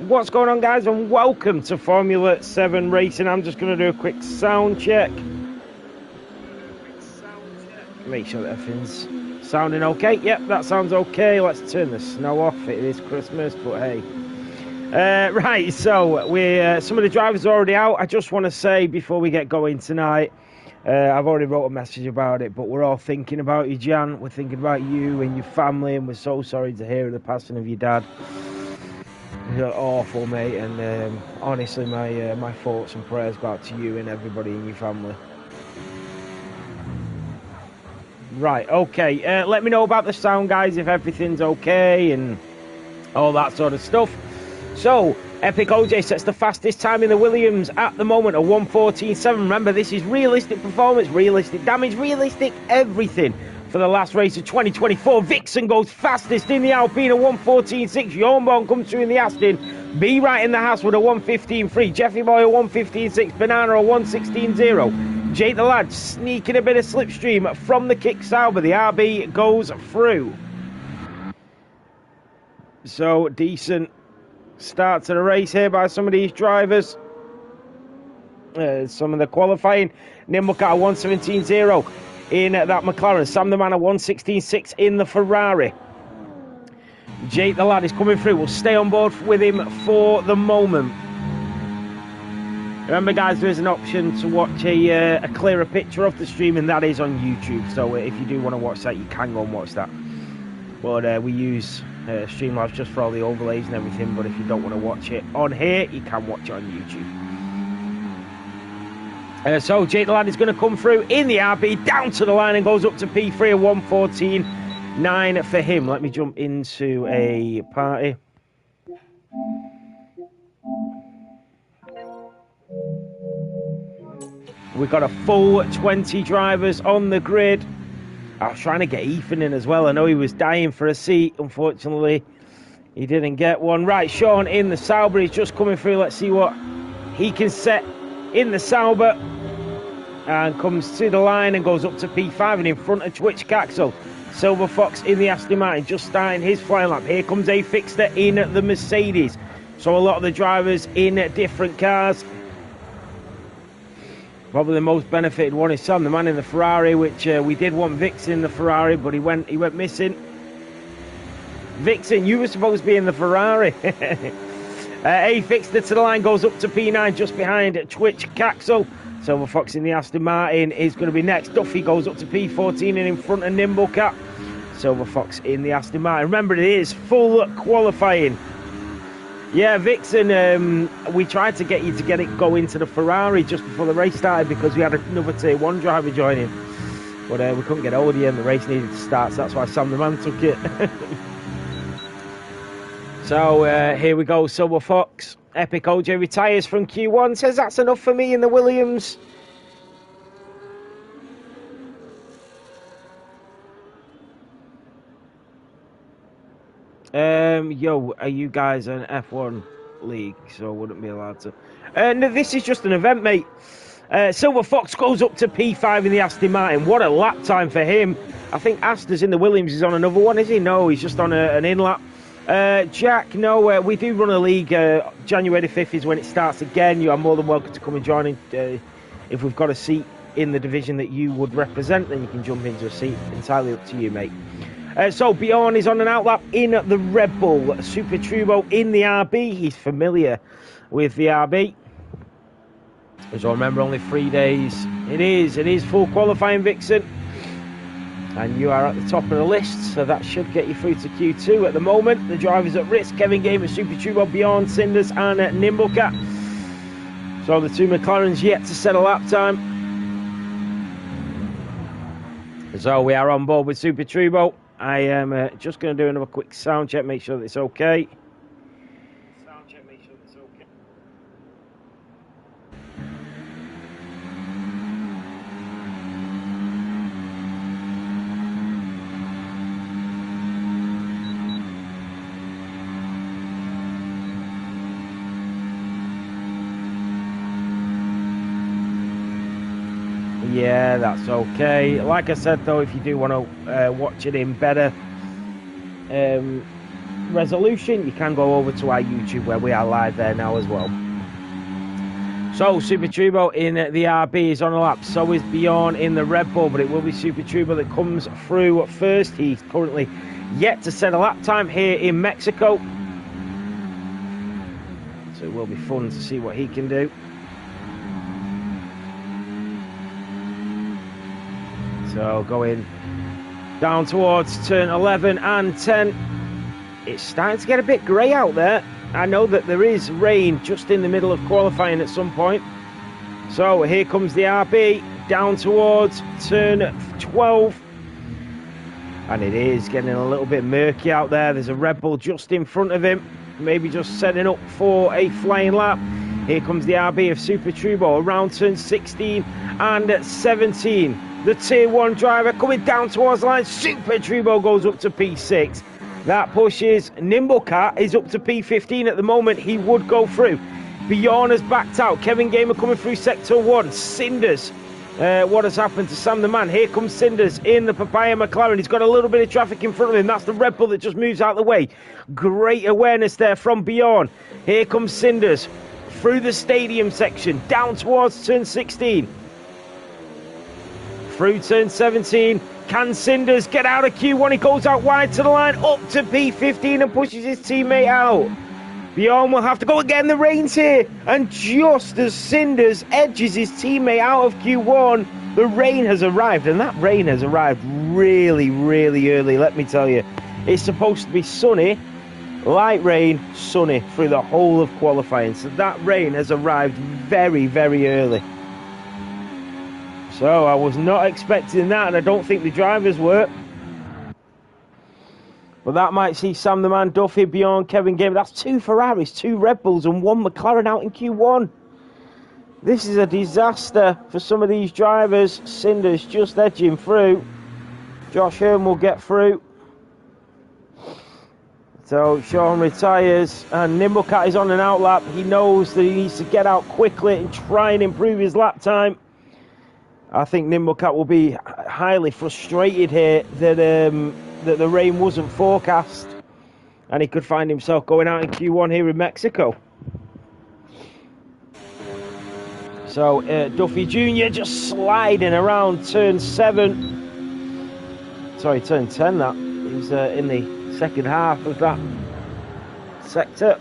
What's going on, guys, and welcome to Formula 7 Racing. I'm just going to do a quick sound check. Make sure that everything's sounding okay. Yep, that sounds okay. Let's turn the snow off. It is Christmas, but hey. Right, so some of the drivers are already out. I just want to say before we get going tonight, I've already wrote a message about it, but we're all thinking about you, Jan. We're thinking about you and your family, and we're so sorry to hear of the passing of your dad. You're awful, mate, and honestly, my thoughts and prayers go out to you and everybody in your family. Right, okay, let me know about the sound, guys, if everything's okay and all that sort of stuff. So, Epic OJ sets the fastest time in the Williams at the moment, a 1:14.7. Remember, this is realistic performance, realistic damage, realistic everything. For the last race of 2024, Vixen goes fastest in the Alpine, a 1:14.6. Jornborn comes through in the Aston. B right in the Haas with a 1:15.3. Jeffy Boy a 1:15.6. Banana a 1:16.0. Jake the Lad sneaking a bit of slipstream from the kick Sauber. The RB goes through. So, decent start to the race here by some of these drivers. Some of the qualifying. Nimble Cat 1:17.0 in that McLaren. Sam the Man a 1:16.6 in the Ferrari. Jake the Lad is coming through. We'll stay on board with him for the moment. Remember, guys, there is an option to watch a clearer picture of the stream, and that is on YouTube. So if you do want to watch that, you can go and watch that. But we use Streamlabs just for all the overlays and everything. But if you don't want to watch it on here, you can watch it on YouTube. So Jake the Lad is going to come through in the RB, down to the line, and goes up to P3, a 1:14.9 for him. Let me jump into a party. We've got a full 20 drivers on the grid. I was trying to get Ethan in as well. I know he was dying for a seat. Unfortunately, he didn't get one. Right, Sean in the Sauber. He's just coming through. Let's see what he can set in the Sauber. And comes to the line and goes up to P5 and in front of Twitch Caxel. Silver Fox in the Aston Martin just starting his flying lap. Here comes a Fixter in the Mercedes. So a lot of the drivers in different cars. Probably the most benefited one is Sam the Man in the Ferrari, which we did want Vixen in the Ferrari, but he went missing. Vixen, you were supposed to be in the Ferrari. A Fixter to the line goes up to P9 just behind Twitch Caxel. Silver Fox in the Aston Martin is going to be next. Duffy goes up to P14 and in front of Nimble Cat. Silver Fox in the Aston Martin. Remember, it is full qualifying. Yeah, Vixen, we tried to get you to go into the Ferrari just before the race started because we had another Tier 1 driver joining. But we couldn't get hold of you and the race needed to start, so that's why Sam the Man took it. So, here we go, Silver Fox. Epic OJ retires from Q1, says that's enough for me in the Williams. Yo, are you guys an F1 league? So I wouldn't be allowed to. No, this is just an event, mate. Silver Fox goes up to P5 in the Aston Martin. What a lap time for him. I think Astor's in the Williams. He's on another one, is he? No, he's just on an in-lap. Jack, no, we do run a league. January 5th is when it starts again. You are more than welcome to come and join in. If we've got a seat in the division that you would represent, then you can jump into a seat. Entirely up to you, mate. So Bjorn is on an outlap in the Red Bull. Super Turbo in the RB. He's familiar with the RB. As I remember, only 3 days. It is full qualifying, Vixen. And you are at the top of the list, so that should get you through to Q2 at the moment. The drivers at risk: Kevin Gamer, Super Turbo, Bjorn, Cinders, and Nimblecat. So the two McLarens yet to set a lap time. So we are on board with Super Turbo. I am just going to do another quick sound check, make sure that it's okay. Yeah, that's okay. Like I said, though, if you do want to watch it in better resolution, you can go over to our YouTube where we are live there now as well. So Super Turbo in the RB is on a lap, so is Bjorn in the Red Bull, but it will be Super Turbo that comes through first. He's currently yet to set a lap time here in Mexico, so it will be fun to see what he can do. So going down towards turn 11 and 10. It's starting to get a bit grey out there. I know that there is rain just in the middle of qualifying at some point. So here comes the RB down towards turn 12. And it is getting a little bit murky out there. There's a Red Bull just in front of him, maybe just setting up for a flying lap. Here comes the RB of Super Turbo around turn 16 and 17. The tier 1 driver coming down towards the line. Super Turbo goes up to P6. That pushes Nimble Cat is up to P15 at the moment. He would go through. Bjorn has backed out. Kevin Gamer coming through sector 1. Cinders. What has happened to Sam the Man? Here comes Cinders in the Papaya McLaren. He's got a little bit of traffic in front of him. That's the Red Bull that just moves out of the way. Great awareness there from Bjorn. Here comes Cinders through the stadium section down towards turn 16. Through turn 17. Can Cinders get out of Q1? He goes out wide to the line, up to P15 and pushes his teammate out. Bjorn will have to go again. The rain's here. And just as Cinders edges his teammate out of Q1, the rain has arrived. And that rain has arrived really, really early, let me tell you. It's supposed to be sunny, light rain, sunny through the whole of qualifying. So that rain has arrived very, very early. So I was not expecting that, and I don't think the drivers were. But that might see Sam the Man, Duffy, Bjorn, Kevin Gamer. That's 2 Ferraris, 2 Red Bulls, and 1 McLaren out in Q1. This is a disaster for some of these drivers. Cinders just edging through. Josh Hearn will get through. So Sean retires, and Nimblecat is on an out lap. He knows that he needs to get out quickly and try and improve his lap time. I think Nimblecat will be highly frustrated here that that the rain wasn't forecast, and he could find himself going out in Q1 here in Mexico. So Duffy Jr. just sliding around turn 7. Sorry, turn 10 that. He's in the second half of that sector.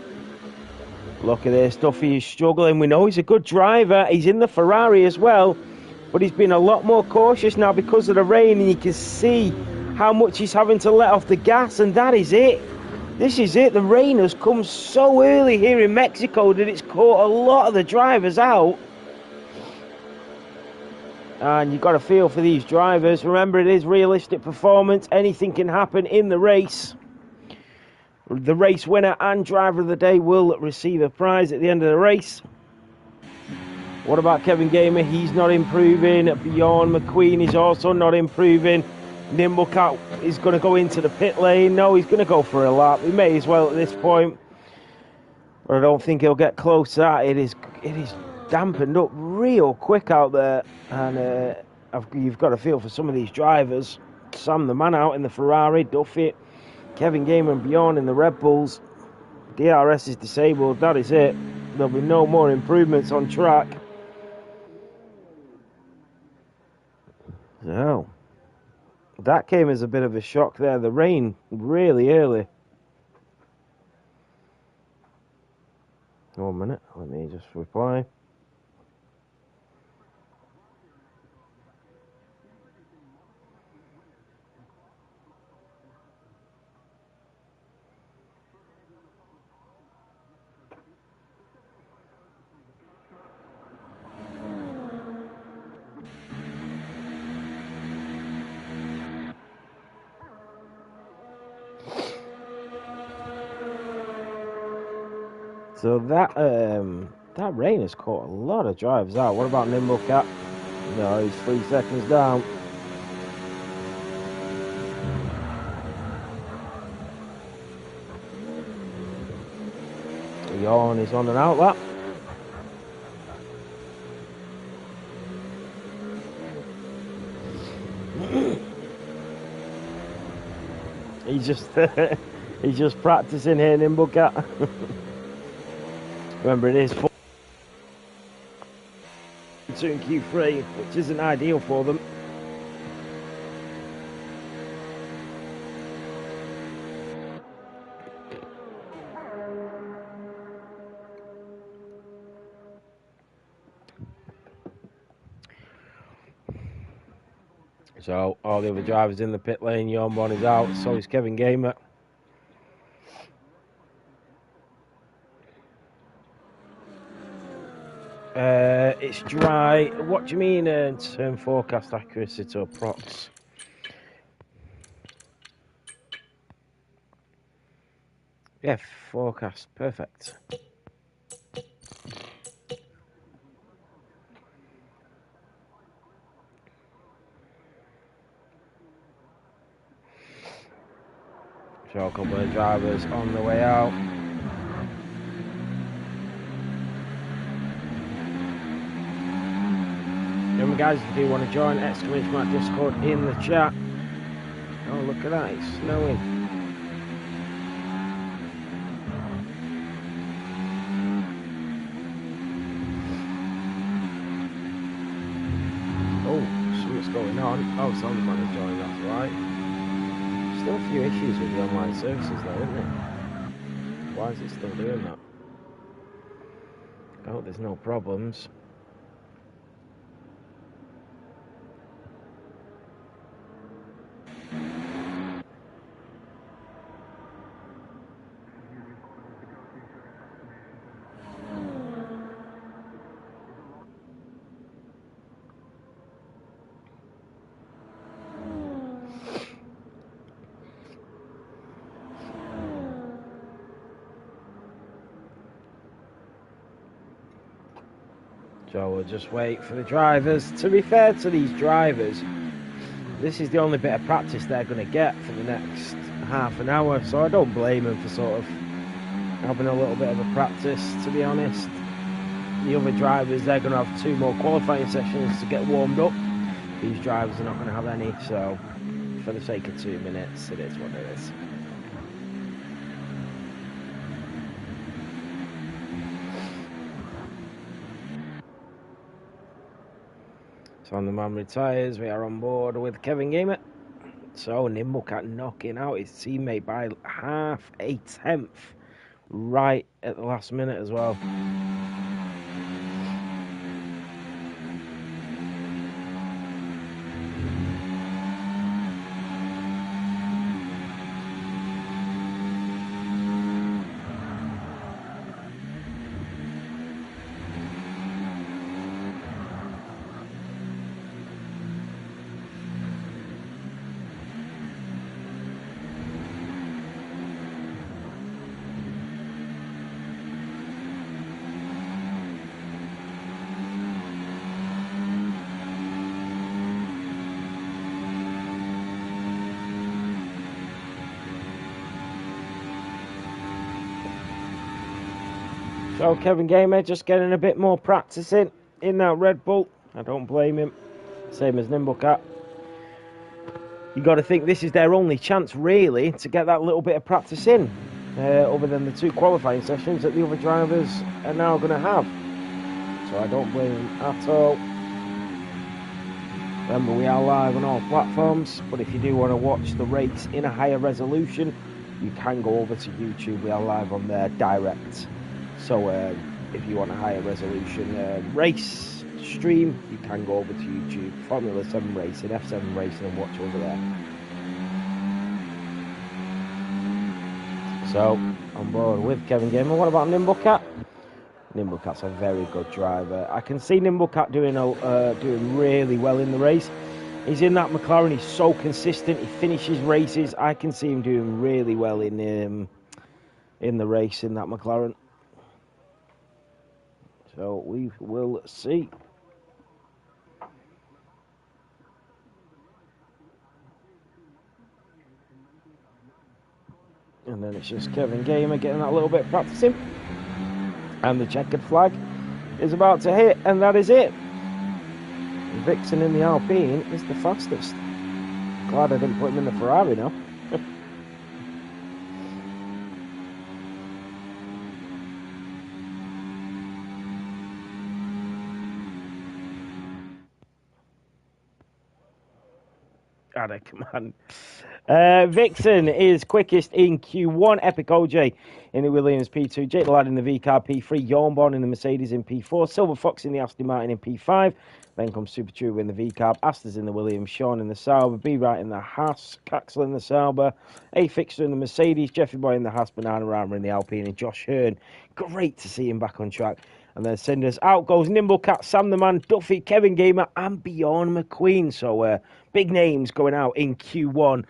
Look at this, Duffy is struggling. We know he's a good driver. He's in the Ferrari as well. But he's been a lot more cautious now because of the rain, and you can see how much he's having to let off the gas, and that is it. This is it. The rain has come so early here in Mexico that it's caught a lot of the drivers out. And you've got to feel for these drivers. Remember, it is realistic performance. Anything can happen in the race. The race winner and driver of the day will receive a prize at the end of the race. What about Kevin Gamer? He's not improving. Bjorn McQueen is also not improving. Nimblecat is going to go into the pit lane. No, he's going to go for a lap. He may as well at this point. But I don't think he'll get close to that. It is dampened up real quick out there. And you've got to feel for some of these drivers. Sam the Man out in the Ferrari. Duffy, Kevin Gamer and Bjorn in the Red Bulls. DRS is disabled. That is it. There'll be no more improvements on track. So, that came as a bit of a shock there. The rain really early. 1 minute, let me just reply. So that rain has caught a lot of drivers out. What about Nimblecat? No, he's 3 seconds down. Bjorn is on an out lap. He just He's just practicing here, Nimblecat. Remember, it is 2 in Q3, which isn't ideal for them. So all the other drivers in the pit lane, Yornborn is out, so is Kevin Gamer. It's dry. What do you mean turn forecast accuracy to approx? Yeah, forecast, perfect. So a couple of drivers on the way out. Remember guys, if you do want to join, exclamation mark Discord in the chat. Oh, look at that, it's snowing. Oh, something's going on. Oh, someone is joining, that's right. Still a few issues with the online services though, isn't it? Why is it still doing that? Oh, there's no problems. So we'll just wait for the drivers. To be fair to these drivers, this is the only bit of practice they're going to get for the next half an hour, so I don't blame them for sort of having a little bit of a practice, to be honest. The other drivers, they're going to have 2 more qualifying sessions to get warmed up. These drivers are not going to have any, so for the sake of 2 minutes, it is what it is. So on the man retires, we are on board with Kevin Gamer. So Nimblecat knocking out his teammate by half a tenth right at the last minute as well. So Kevin Gamer just getting a bit more practice in that Red Bull. I don't blame him. Same as Nimblecat. You got to think this is their only chance really to get that little bit of practice in, other than the 2 qualifying sessions that the other drivers are now going to have. So I don't blame them at all. Remember, we are live on all platforms, but if you do want to watch the race in a higher resolution, you can go over to YouTube. We are live on there direct. So if you want a higher resolution race stream, you can go over to YouTube, Formula 7 Racing, F7 Racing, and watch over there. So, on board with Kevin Gamer. What about Nimblecat? Nimblecat's a very good driver. I can see Nimblecat doing really well in the race. He's in that McLaren, he's so consistent, he finishes races. I can see him doing really well in the race in that McLaren. So we will see. And then it's just Kevin Gamer getting that little bit of practicing. And the checkered flag is about to hit, and that is it. Vixen in the Alpine is the fastest. Glad I didn't put him in the Ferrari now. Canada, come on. Vixen is quickest in Q1. Epic OJ in the Williams P2. Jake the Lad in the V-Car P3. Yornborn in the Mercedes in P4. Silver Fox in the Aston Martin in P5. Then comes Super True in the V-Carb. Astor's in the Williams. Sean in the Sauber. B. Wright in the Haas. Caxel in the Sauber. A. Fixer in the Mercedes. Jeffrey Boy in the Haas. Banana Rama in the Alpine. And Josh Hearn. Great to see him back on track. And then Cinders. Out goes Nimble Cat, Sam the Man, Duffy, Kevin Gamer, and Bjorn McQueen. So big names going out in Q1.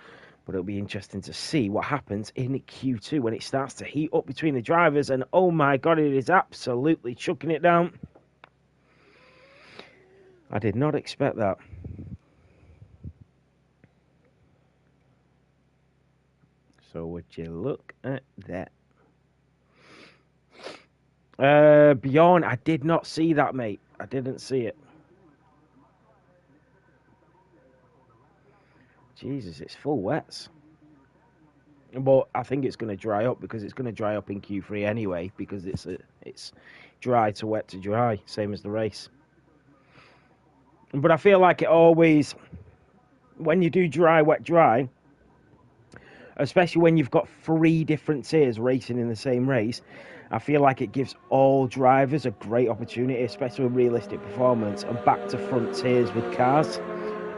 But it'll be interesting to see what happens in Q2 when it starts to heat up between the drivers. And oh my God, it is absolutely chucking it down. I did not expect that. So would you look at that? Bjorn, I did not see that, mate. I didn't see it. Jesus, it's full wets. But I think it's going to dry up because it's going to dry up in Q3 anyway because it's dry to wet to dry, same as the race. But I feel like it always, when you do dry, wet, dry, especially when you've got 3 different tiers racing in the same race, I feel like it gives all drivers a great opportunity, especially with realistic performance and back to front tiers with cars.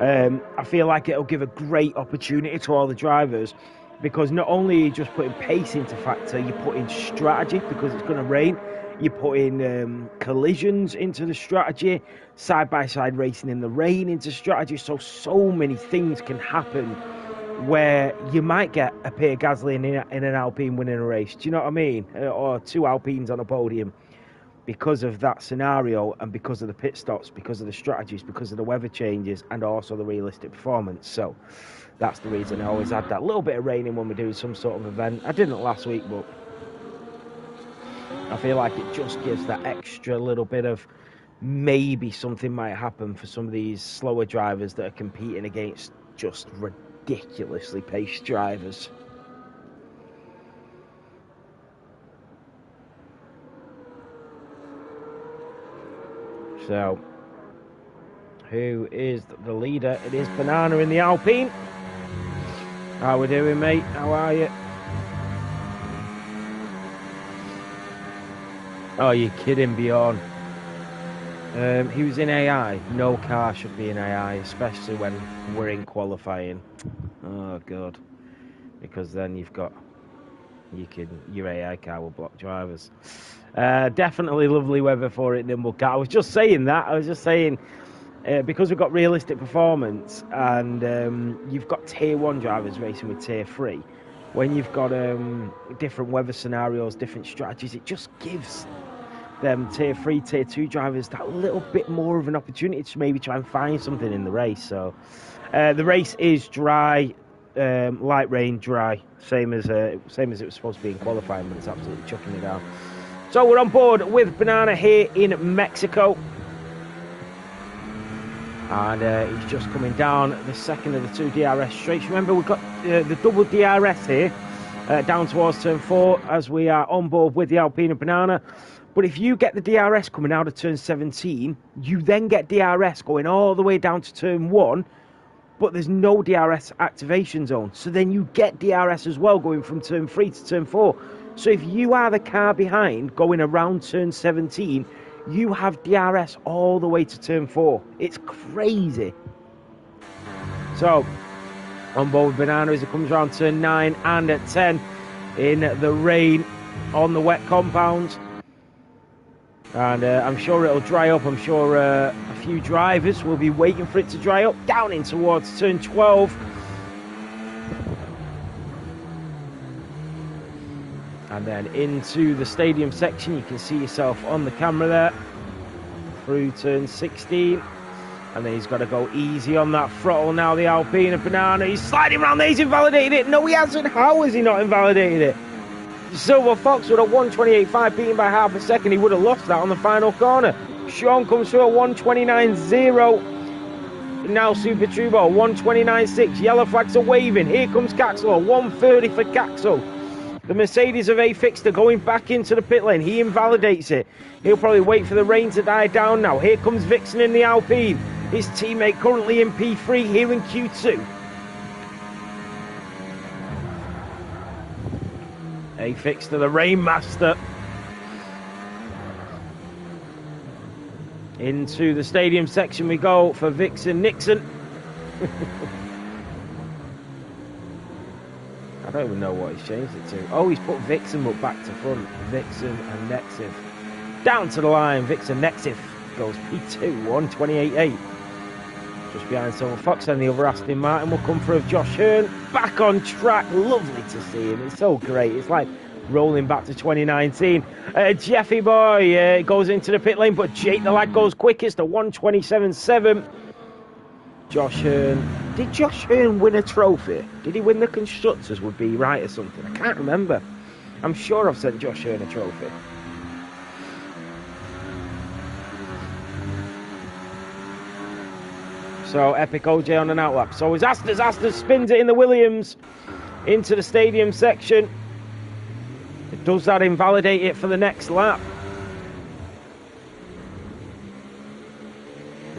I feel like it'll give a great opportunity to all the drivers because not only are you just putting pace into factor, you put in strategy because it's going to rain, you put in collisions into the strategy, side-by-side racing in the rain into strategy, so many things can happen where you might get a Pierre Gasly in an Alpine winning a race, do you know what I mean? Or 2 Alpines on a podium. Because of that scenario and because of the pit stops, because of the strategies, because of the weather changes and also the realistic performance. So that's the reason I always add that little bit of rain in when we do some sort of event. I didn't last week, but I feel like it just gives that extra little bit of maybe something might happen for some of these slower drivers that are competing against just ridiculously paced drivers. So, who is the leader? It is Banana in the Alpine. How we doing, mate? How are you? Oh, you're kidding, Bjorn. He was in AI. No car should be in AI, especially when we're in qualifying. Oh, God. Because then your AI car will block drivers. Definitely lovely weather for it, Nimble Cat. I was just saying that. I was just saying, because we've got realistic performance and you've got tier 1 drivers racing with tier 3, when you've got different weather scenarios, different strategies, it just gives them tier 3, tier 2 drivers that little bit more of an opportunity to maybe try and find something in the race. So the race is dry, light rain, dry, same as it was supposed to be in qualifying, but it's absolutely chucking it down. So we're on board with Banana here in Mexico. And he's just coming down the second of the 2 DRS straights. Remember, we've got the double DRS here down towards turn 4 as we are on board with the Alpine and Banana. But if you get the DRS coming out of turn 17, you then get DRS going all the way down to turn 1, but there's no DRS activation zone. So then you get DRS as well going from turn 3 to turn 4. So if you are the car behind going around turn 17, you have DRS all the way to turn 4. It's crazy. So, on board with Banana as it comes around turn 9 and at 10 in the rain on the wet compound. And I'm sure it'll dry up. I'm sure a few drivers will be waiting for it to dry up. Down in towards turn 12. And then into the stadium section. You can see yourself on the camera there. Through turn 16. And then he's got to go easy on that throttle now. The Alpine and Banana. He's sliding around there. He's invalidated it. No, he hasn't. How has he not invalidated it? Silver Fox with a 128.5 beaten by half a second. He would have lost that on the final corner. Sean comes through a 129.0. Now Super Turbo, 129.6. Yellow flags are waving. Here comes Caxel, 130 for Caxel. The Mercedes of A Fixter going back into the pit lane. He invalidates it. He'll probably wait for the rain to die down now. Here comes Vixen in the Alpine. His teammate currently in P3 here in Q2. A fix to the Rainmaster. Into the stadium section we go for Vixen Nixon. I don't even know what he's changed it to. Oh, he's put Vixen but back to front. Vixen and Nexif. Down to the line. Vixen Nexif goes P2, 128.8. Just behind Silver Fox, and the other Aston Martin will come through of Josh Hearn. Back on track. Lovely to see him. It's so great. It's like rolling back to 2019. Jeffy Boy goes into the pit lane, but Jake the Lad goes quickest at 127.7. Josh Hearn. Did Josh Hearn win a trophy? Did he win the Constructors with Be Right or something? I can't remember. I'm sure I've sent Josh Hearn a trophy. So Epic OJ on an outlap. So is Aston. Aston spins it in the Williams into the stadium section. Does that invalidate it for the next lap?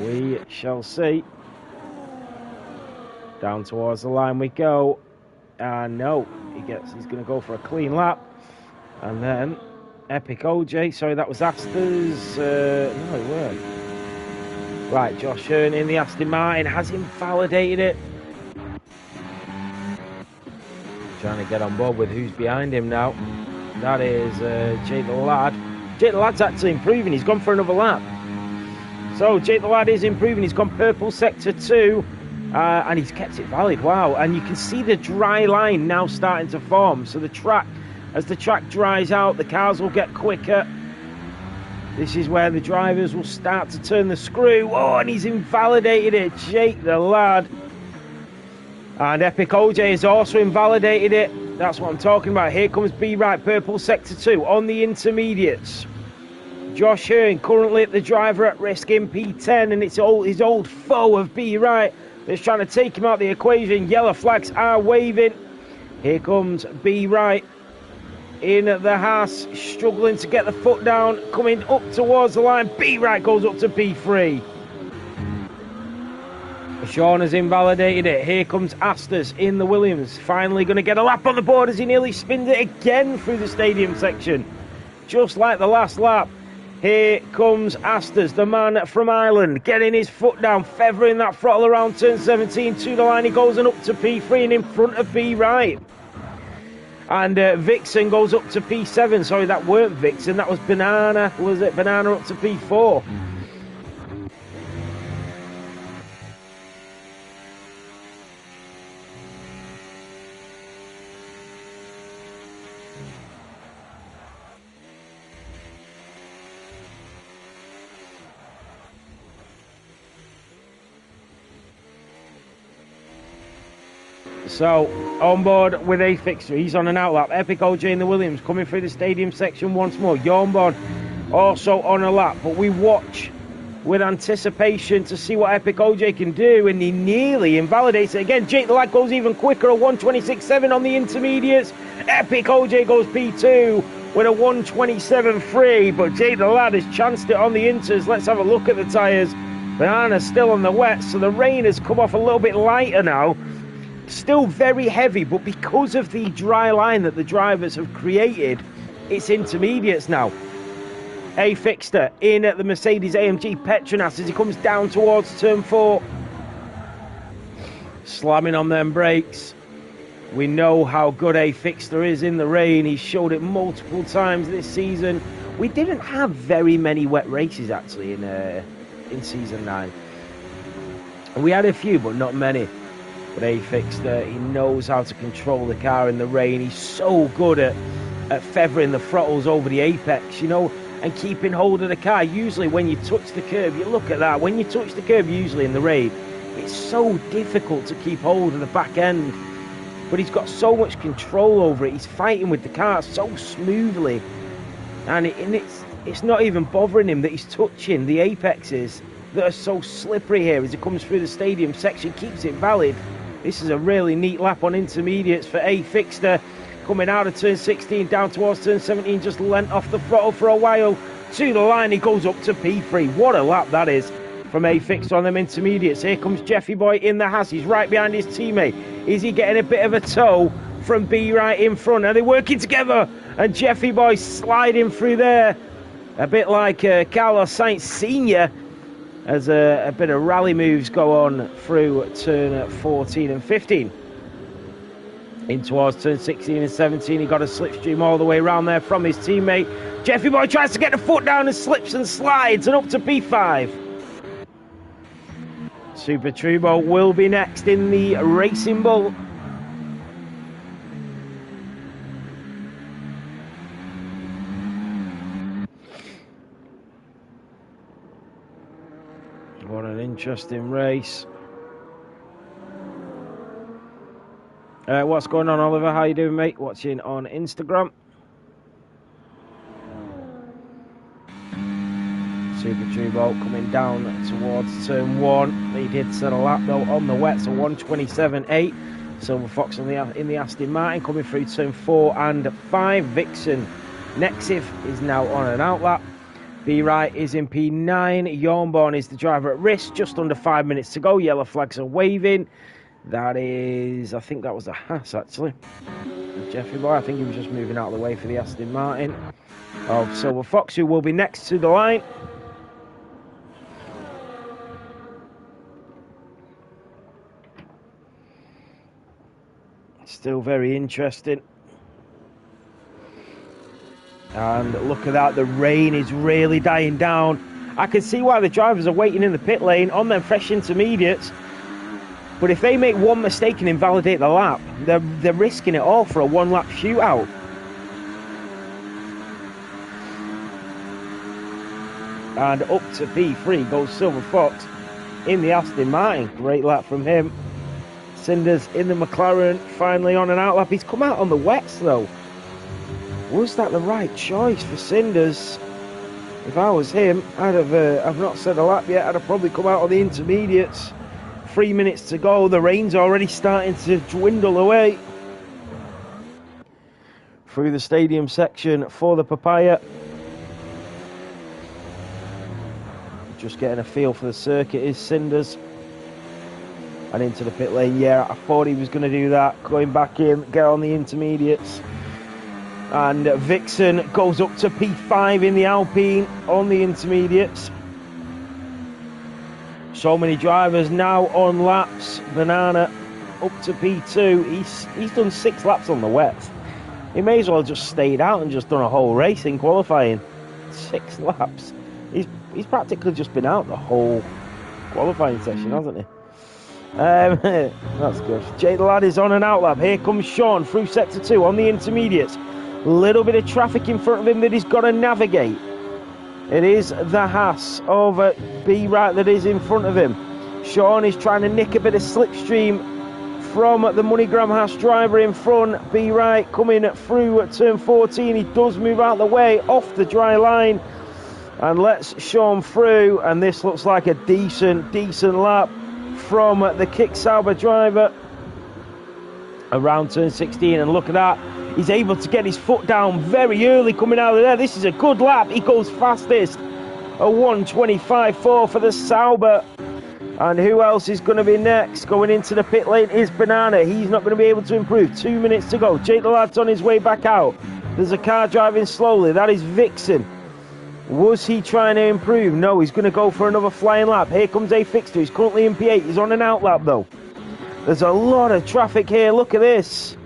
We shall see. Down towards the line we go. And no, he's going to go for a clean lap. And then Epic OJ. Sorry, that was Aston's. No, it weren't. Right, Josh Hearn in the Aston Martin has invalidated it. Trying to get on board with who's behind him now. That is Jake the Lad. Jake the Lad's actually improving. He's gone for another lap. So Jake the Lad is improving. He's gone purple sector 2. And he's kept it valid. Wow. And you can see the dry line now starting to form. So the track, as the track dries out, the cars will get quicker. This is where the drivers will start to turn the screw. Oh, and he's invalidated it. Jake the Lad. And Epic OJ has also invalidated it. That's what I'm talking about. Here comes Be Right, purple sector 2 on the intermediates. Josh Hearn currently at the driver at risk in P10, and it's his old foe of Be Right that's trying to take him out of the equation. Yellow flags are waving. Here comes Be Right in the Haas, struggling to get the foot down, coming up towards the line. Be Right goes up to P3. Sean has invalidated it. Here comes Astas in the Williams. Finally going to get a lap on the board as he nearly spins it again through the stadium section. Just like the last lap. Here comes Astas, the man from Ireland, getting his foot down, feathering that throttle around turn 17 to the line. He goes and up to P3 and in front of Be Right. And Vixen goes up to P7. Sorry, that weren't Vixen. That was Banana. Was it Banana up to P4? So, on board with a fixture. He's on an outlap. Epic OJ in the Williams coming through the stadium section once more. Jornborn also on a lap. But we watch with anticipation to see what Epic OJ can do. And he nearly invalidates it again. Jake the Lad goes even quicker at 126.7 on the intermediates. Epic OJ goes P2 with a 127.3. But Jake the Lad has chanced it on the inters. Let's have a look at the tyres. Banana's still on the wet. So the rain has come off a little bit lighter now. Still very heavy, but because of the dry line that the drivers have created, it's intermediates now. A Fixter in at the Mercedes AMG Petronas as he comes down towards turn 4. Slamming on them brakes. We know how good A Fixter is in the rain. He's showed it multiple times this season. We didn't have very many wet races actually in season 9. We had a few, but not many. But A Fixter, he knows how to control the car in the rain. He's so good at feathering the throttles over the apex, you know, and keeping hold of the car. Usually when you touch the curb, you look at that, when you touch the curb usually in the rain, it's so difficult to keep hold of the back end. But he's got so much control over it. He's fighting with the car so smoothly. And it's not even bothering him that he's touching the apexes that are so slippery here as he comes through the stadium section, keeps it valid. This is a really neat lap on intermediates for A Fixter. Coming out of turn 16 down towards turn 17, just lent off the throttle for a while. To the line, he goes up to P3. What a lap that is from A Fixter on them intermediates. Here comes Jeffy Boy in the Haas. He's right behind his teammate. Is he getting a bit of a tow from B right in front. Are they working together? And Jeffy Boy sliding through there. A bit like Carlos Sainz Sr. as a bit of rally moves go on through turn 14 and 15. In towards turn 16 and 17, he got a slipstream all the way around there from his teammate. Jeffy Boy tries to get the foot down and slips and slides and up to P5. Super Turbo will be next in the Racing Bull. What an interesting race. What's going on, Oliver? How you doing, mate? Watching on Instagram. Super Turbo coming down towards turn 1. He did set a lap though on the wet, so 1:27.8. Silver Fox in the Aston Martin coming through turn 4 and 5. Vixen Nexif is now on an out lap. B right is in P9. Yornborn is the driver at risk. Just under 5 minutes to go. Yellow flags are waving. That is, I think that was a Haas actually. Jeffy Boy, I think he was just moving out of the way for the Aston Martin of Silver Fox, who will be next to the line. Still very interesting. And look at that, the rain is really dying down. I can see why the drivers are waiting in the pit lane on them fresh intermediates. But if they make one mistake and invalidate the lap, they're risking it all for a one-lap shootout. And up to P3 goes Silver Fox in the Aston Martin. Great lap from him. Cinders in the McLaren, finally on an out lap. He's come out on the wets though. Was that the right choice for Cinders? If I was him, I'd have, I've not said a lap yet, I'd have probably come out on the intermediates. 3 minutes to go, the rain's already starting to dwindle away. Through the stadium section for the Papaya. Just getting a feel for the circuit is Cinders. And into the pit lane, yeah, I thought he was going to do that. Going back in, get on the intermediates. And Vixen goes up to P5 in the Alpine on the intermediates. So many drivers now on laps. Banana up to P2. He's done 6 laps on the wets. He may as well have just stayed out and just done a whole race in qualifying. 6 laps. He's practically just been out the whole qualifying session, hasn't he? That's good. Jay the Lad is on an out lap. Here comes Sean through sector 2 on the intermediates. Little bit of traffic in front of him that he's got to navigate. It is the Haas over B right that is in front of him. Sean is trying to nick a bit of slipstream from the MoneyGram Haas driver in front. B right coming through at turn 14. He does move out the way off the dry line and lets Sean through. And this looks like a decent lap from the Kick Sauber driver around turn 16. And look at that. He's able to get his foot down very early coming out of there. This is a good lap. He goes fastest. A 1:25.4 for the Sauber. And who else is going to be next? Going into the pit lane is Banana. He's not going to be able to improve. 2 minutes to go. Jake the Lad's on his way back out. There's a car driving slowly. That is Vixen. Was he trying to improve? No, he's going to go for another flying lap. Here comes A Fixter. He's currently in P8. He's on an out lap though. There's a lot of traffic here. Look at this.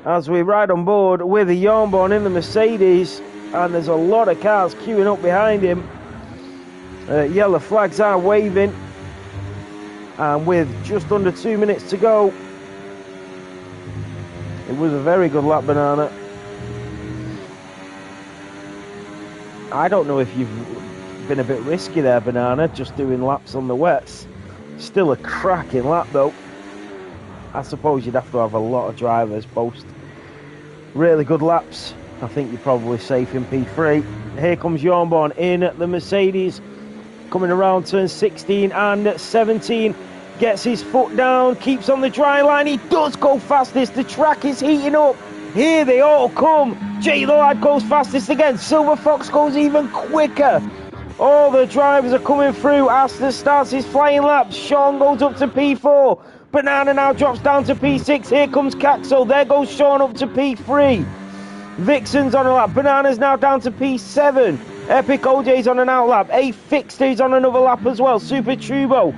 As we ride on board with the Yornborn in the Mercedes, and there's a lot of cars queuing up behind him. Yellow flags are waving, and with just under 2 minutes to go, it was a very good lap, Banana. I don't know if you've been a bit risky there, Banana, just doing laps on the wets. Still a cracking lap though. I suppose you'd have to have a lot of drivers post really good laps. I think you're probably safe in P3. Here comes Yornborn in the Mercedes, coming around turn 16 and 17. Gets his foot down, keeps on the dry line. He does go fastest. The track is heating up. Here they all come. Jay the Lad goes fastest again. Silver Fox goes even quicker. All the drivers are coming through. Aston starts his flying laps. Sean goes up to P4. Banana now drops down to P6. Here comes Caxel. There goes Sean up to P3. Vixen's on a lap. Banana's now down to P7. Epic OJ's on an out lap. A Fixter's on another lap as well. Super Turbo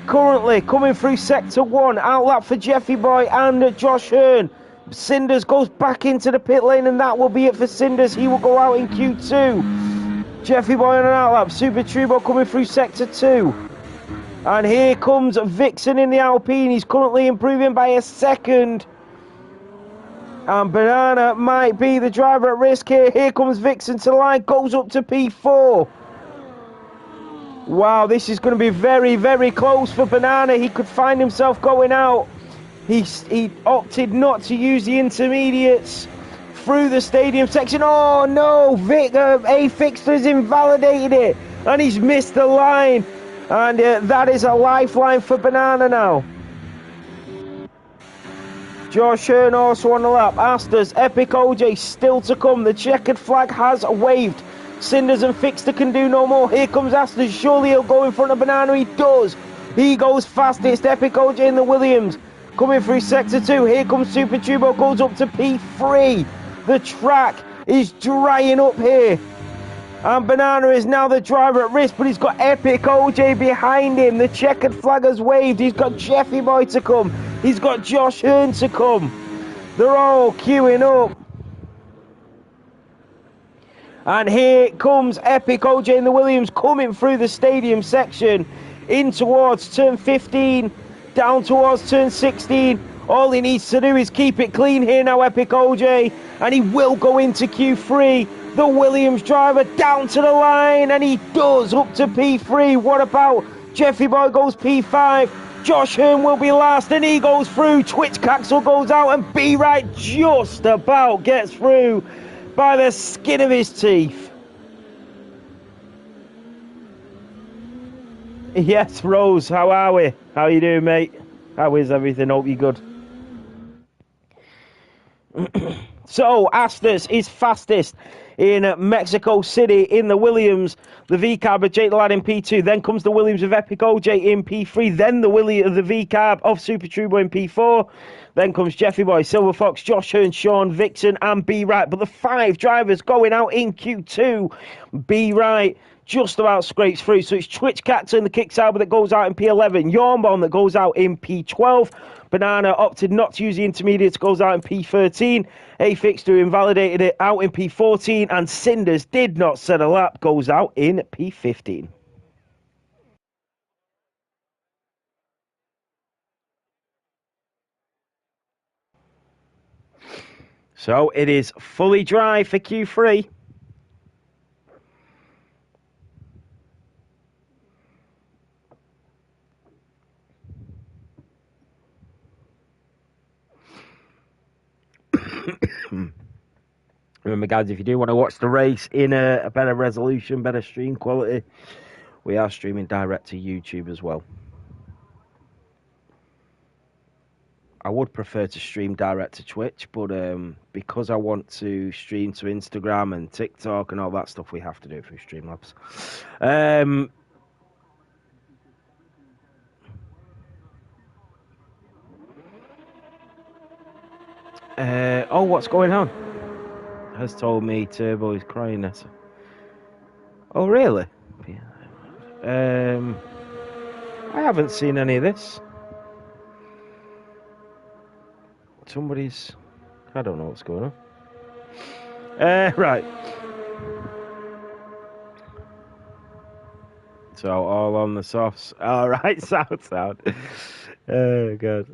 currently coming through sector 1. Out lap for Jeffy Boy and Josh Hearn. Cinders goes back into the pit lane, and that will be it for Cinders. He will go out in Q2. Jeffy Boy on an out lap. Super Turbo coming through sector 2. And here comes Vixen in the Alpine. He's currently improving by a second. And Banana might be the driver at risk here. Here comes Vixen to the line. Goes up to P4. Wow, this is going to be very, very close for Banana. He could find himself going out. He opted not to use the intermediates through the stadium section. Oh no, A Fixter's invalidated it. And he's missed the line. And that is a lifeline for Banana now. Josh Hearn also on the lap. Asters, Epic OJ still to come. The checkered flag has waved. Cinders and Fixter can do no more. Here comes Asters. Surely he'll go in front of Banana. He does. He goes fastest. Epic OJ in the Williams. Coming through sector 2. Here comes Super Turbo. Goes up to P3. The track is drying up here. And Banana is now the driver at risk, but he's got Epic OJ behind him. The checkered flag has waved. He's got Jeffy Boy to come. He's got Josh Hearn to come. They're all queuing up. And here comes Epic OJ in the Williams coming through the stadium section in towards turn 15, down towards turn 16. All he needs to do is keep it clean here now, Epic OJ, and he will go into Q3. The Williams driver down to the line, and he does, up to P3. What about Jeffy Boy goes P5? Josh Hearn will be last, and he goes through. Twitch Caxel goes out, and B-Right just about gets through by the skin of his teeth. Yes, Rose, how are we? How you doing, mate? How is everything? Hope you're good. So, Asters is fastest in Mexico City in the Williams. The V-Carb of Jake the Lad in P2. Then comes the Williams of Epic OJ in P3. Then the V-Carb of Super Turbo in P4. Then comes Jeffy Boy, Silver Fox, Josh Hearn, Sean, Vixen and B-Right. But the 5 drivers going out in Q2. B-Right just about scrapes through. So it's Twitch Cactus in the Kick Sauber that goes out in P11. Yawnbomb that goes out in P12. Banana opted not to use the intermediates, goes out in P13. A Fixter invalidated it out in P14. And Cinders did not set a lap, goes out in P15. So it is fully dry for Q3. Remember, guys, if you do want to watch the race in a better resolution, better stream quality, we are streaming direct to YouTube as well. I would prefer to stream direct to Twitch, but because I want to stream to Instagram and TikTok and all that stuff, we have to do it through Streamlabs. Oh, what's going on? Has told me Turbo is crying at her. Oh, really? I haven't seen any of this. Somebody's... I don't know what's going on. Right. So, all on the softs. All right, sound. Oh, God.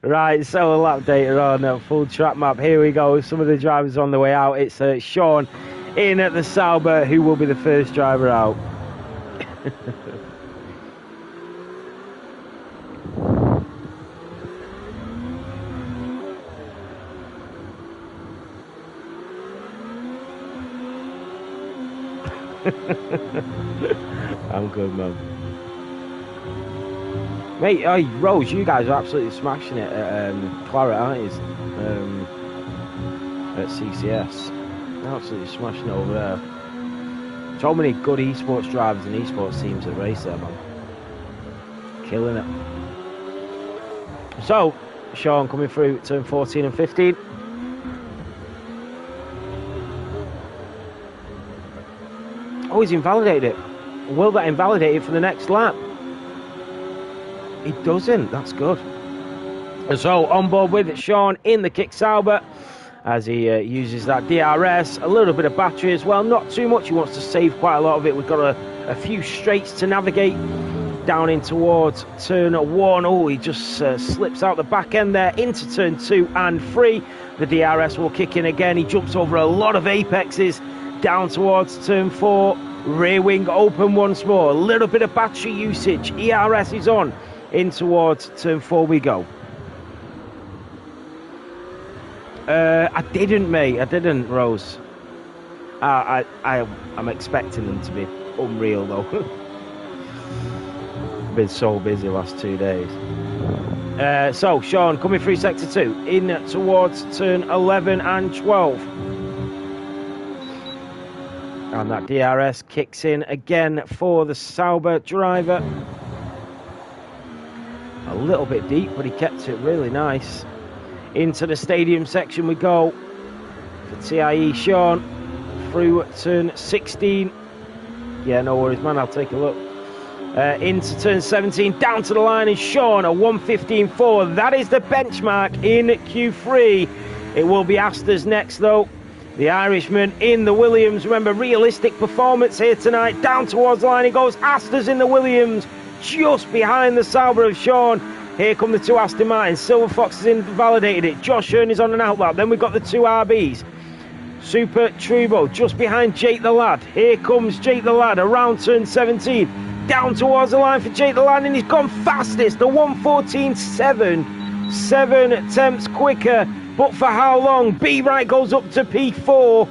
Right, so a lap data on a full track map. Here we go. Some of the drivers on the way out. It's Sean in at the Sauber, who will be the first driver out. I'm good, man. Mate, Rose, you guys are absolutely smashing it at Claret, aren't you? At CCS. Absolutely smashing it over there. So many good esports drivers and esports teams that race there, man. Killing it. So, Sean coming through turn 14 and 15. Oh, he's invalidated it. Will that invalidate it for the next lap? It doesn't. That's good. And so, on board with Sean in the Kick Sauber as he uses that DRS. A little bit of battery as well. Not too much. He wants to save quite a lot of it. We've got a few straights to navigate down in towards turn 1. Oh, he just slips out the back end there into turn 2 and 3. The DRS will kick in again. He jumps over a lot of apexes down towards turn 4. Rear wing open once more. A little bit of battery usage. ERS is on. In towards turn 4 we go. I didn't, mate. I didn't, Rose. I'm expecting them to be unreal, though. Been so busy last 2 days. So, Sean coming through sector 2. In towards turn 11 and 12. And that DRS kicks in again for the Sauber driver. A little bit deep, but he kept it really nice. Into the stadium section we go. For TIE Sean. Through turn 16. Yeah, no worries, man. I'll take a look. Into turn 17. Down to the line is Sean. A 1:15.4. That is the benchmark in Q3. It will be Asta's next, though. The Irishman in the Williams. Remember, realistic performance here tonight. Down towards the line he goes. Asta's in the Williams. Just behind the Sauber of Sean. Here come the two Aston Martins. Silver Fox has invalidated it. Josh Hearn is on an outlap. Then we've got the two RBs. Super Trubo just behind Jake the Lad. Here comes Jake the Lad around turn 17. Down towards the line for Jake the Lad, and he's gone fastest. The 1:14.7. 7 attempts quicker. But for how long? B Right goes up to P4.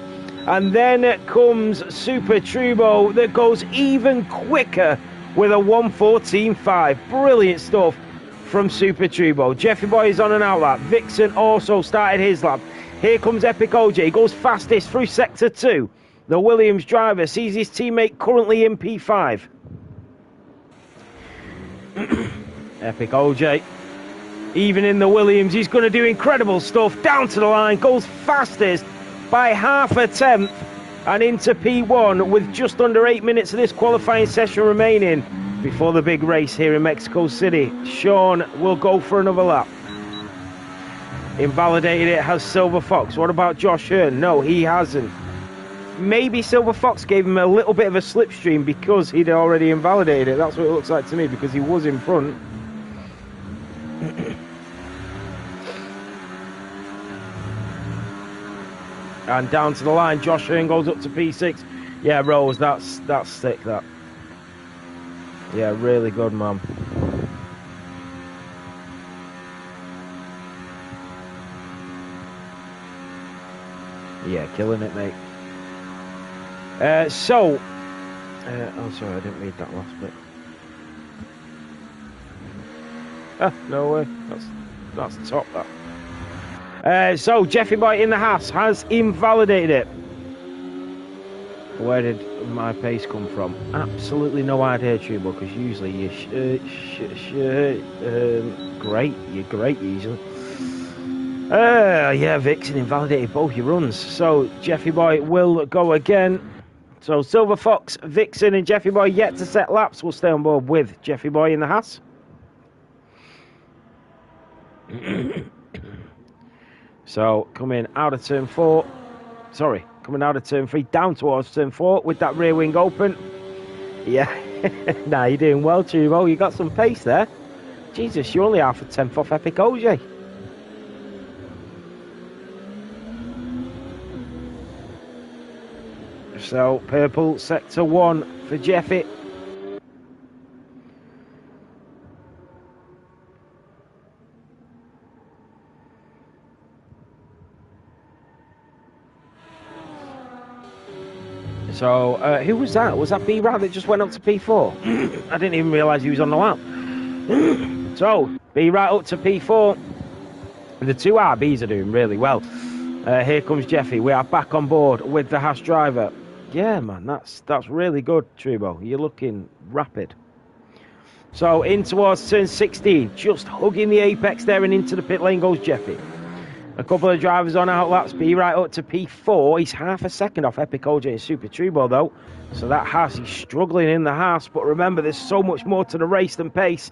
And then comes Super Trubo that goes even quicker with a 1:14.5. Brilliant stuff from Super Trubo. Jeffy Boy is on an outlap. Vixen also started his lap. Here comes Epic OJ. He goes fastest through sector 2. The Williams driver sees his teammate currently in P5. Epic OJ. Even in the Williams, he's going to do incredible stuff. Down to the line, goes fastest by half a tenth and into P1 with just under 8 minutes of this qualifying session remaining before the big race here in Mexico City. Sean will go for another lap. Invalidated it has Silver Fox. What about Josh Hearn? No, he hasn't. Maybe Silver Fox gave him a little bit of a slipstream because he'd already invalidated it. That's what it looks like to me, because he was in front. And down to the line, Josh Hearn goes up to P6. Yeah, Rose, that's sick, that. Yeah, really good, man. Yeah, killing it, mate. Oh, sorry, I didn't read that last bit. Ah, no way. That's top, that. So, Jeffy Boy in the Haas has invalidated it. Where did my pace come from? Absolutely no idea, Trubo, because usually you're great. You're great usually. Yeah, Vixen invalidated both your runs. So, Jeffy Boy will go again. So, Silver Fox, Vixen, and Jeffy Boy yet to set laps. We'll stay on board with Jeffy Boy in the Haas. So, coming out of turn 4. Sorry, coming out of turn 3, down towards turn 4 with that rear wing open. Yeah, nah, you're doing well, Trubo. You got some pace there. Jesus, you're only half a tenth off Epic OJ. So, purple sector 1 for Jeffy. So, who was that? Was that B-Rat that just went up to P4? I didn't even realise he was on the lap. So, B-Rat up to P4. The two RBs are doing really well. Here comes Jeffy. We are back on board with the Haas driver. Yeah, man, that's really good, Trubo. You're looking rapid. So in towards turn 16, just hugging the apex there, and into the pit lane goes Jeffy. A couple of drivers on outlaps, B right up to P4. He's half a second off Epic OJ and Super Turbo though. So that Haas, he's struggling in the Haas. But remember, there's so much more to the race than pace.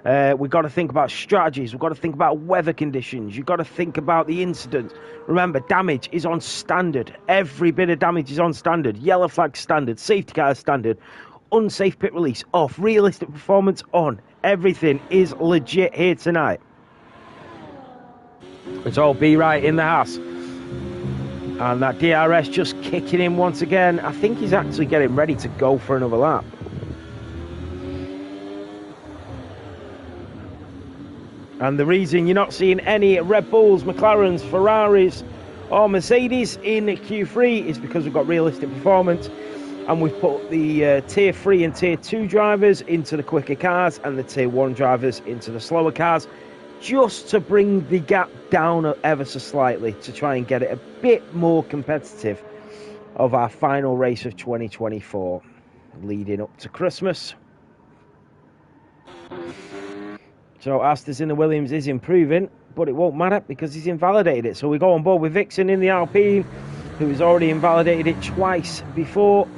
We've got to think about strategies. We've got to think about weather conditions. You've got to think about the incidents. Remember, damage is on standard. Every bit of damage is on standard. Yellow flag standard. Safety car standard. Unsafe pit release off. Realistic performance on. Everything is legit here tonight. It's all B right in the Haas. And that DRS just kicking in once again. I think he's actually getting ready to go for another lap. And the reason you're not seeing any Red Bulls, McLarens, Ferraris or Mercedes in Q3 is because we've got realistic performance. And we've put the Tier 3 and Tier 2 drivers into the quicker cars and the Tier 1 drivers into the slower cars, just to bring the gap down ever so slightly, to try and get it a bit more competitive of our final race of 2024 leading up to Christmas. So Aston's in the Williams is improving, but it won't matter because he's invalidated it. So we go on board with Vixen in the Alpine, who has already invalidated it twice before.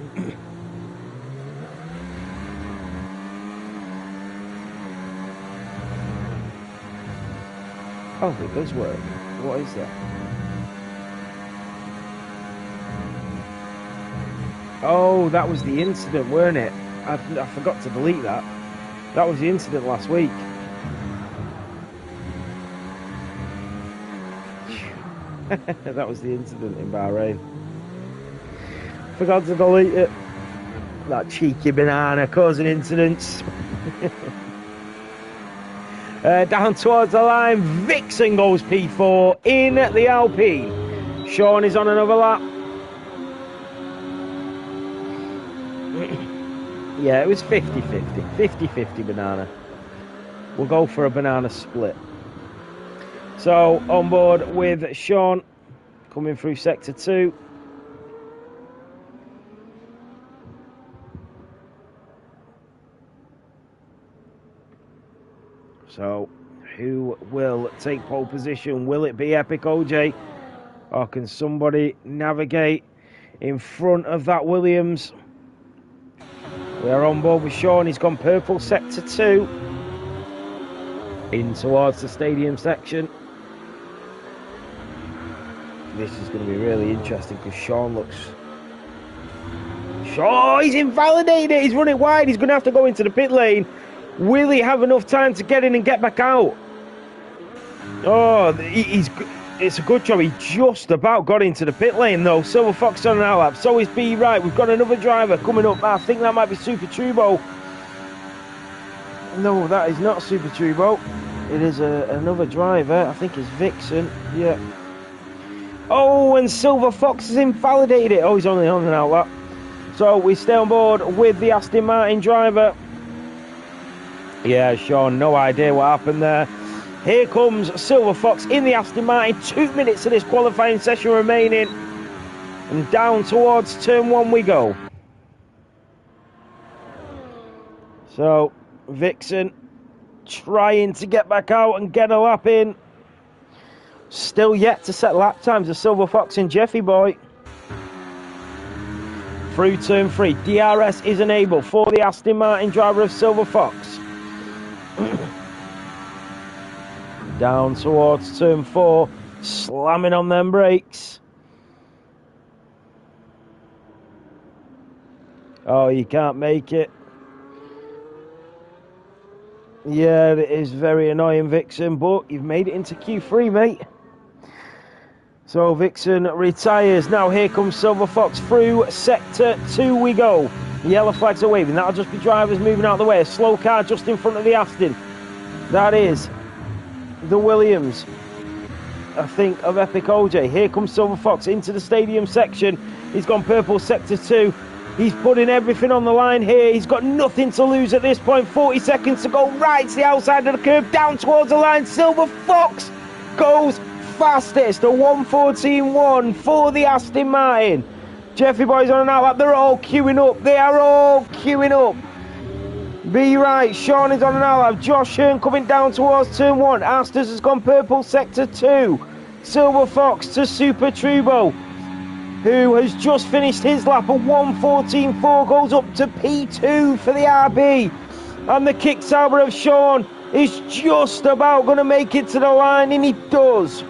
Oh, it does work. What is that? Oh, that was the incident, weren't it? I forgot to delete that. That was the incident last week. That was the incident in Bahrain. Forgot to delete it. That cheeky banana causing incidents. Down towards the line, Vixen goes P4 in the Alpine. Sean is on another lap. Yeah, it was 50-50. 50-50 banana. We'll go for a banana split. So, on board with Sean, coming through Sector 2. So, who will take pole position? Will it be Epic OJ? Or can somebody navigate in front of that Williams? We are on board with Sean. He's gone purple Sector 2. In towards the stadium section. This is going to be really interesting because Sean looks... Oh, he's invalidated it. He's running wide. He's going to have to go into the pit lane. Will he have enough time to get in and get back out? Oh, it's a good job. He just about got into the pit lane, though. Silver Fox on an outlap. So is B right. We've got another driver coming up. I think that might be Super Turbo. No, that is not Super Turbo. It is another driver. I think it's Vixen. Yeah. Oh, and Silver Fox has invalidated it. Oh, he's only on an outlap. So we stay on board with the Aston Martin driver. Yeah, Sean, no idea what happened there. Here comes Silver Fox in the Aston Martin. 2 minutes of this qualifying session remaining. And down towards turn 1 we go. So, Vixen trying to get back out and get a lap in. Still yet to set lap times of Silver Fox and Jeffy Boy. Through turn 3, DRS is enabled for the Aston Martin driver of Silver Fox. Down towards turn 4, slamming on them brakes. Oh, you can't make it. Yeah, it is very annoying, Vixen, but you've made it into Q3, mate. So Vixen retires. Now here comes Silver Fox through Sector 2 we go. The yellow flags are waving. That'll just be drivers moving out of the way. A slow car just in front of the Aston. That is the Williams, I think, of Epic OJ. Here comes Silver Fox into the stadium section. He's gone purple Sector 2. He's putting everything on the line here. He's got nothing to lose at this point. 40 seconds to go. Right to the outside of the curve. Down towards the line. Silver Fox goes fastest. A 1:14.1 for the Aston Martin. Jeffy Boy's on an outlap. They're all queuing up. They are all queuing up. Be right, Sean is on an Alab. Josh Hearn coming down towards turn 1. Asters has gone purple sector 2. Silver Fox to Super Trubo, who has just finished his lap of 1:14.4, goes up to P2 for the RB. And the kick Sauber of Sean is just about going to make it to the line, and he does.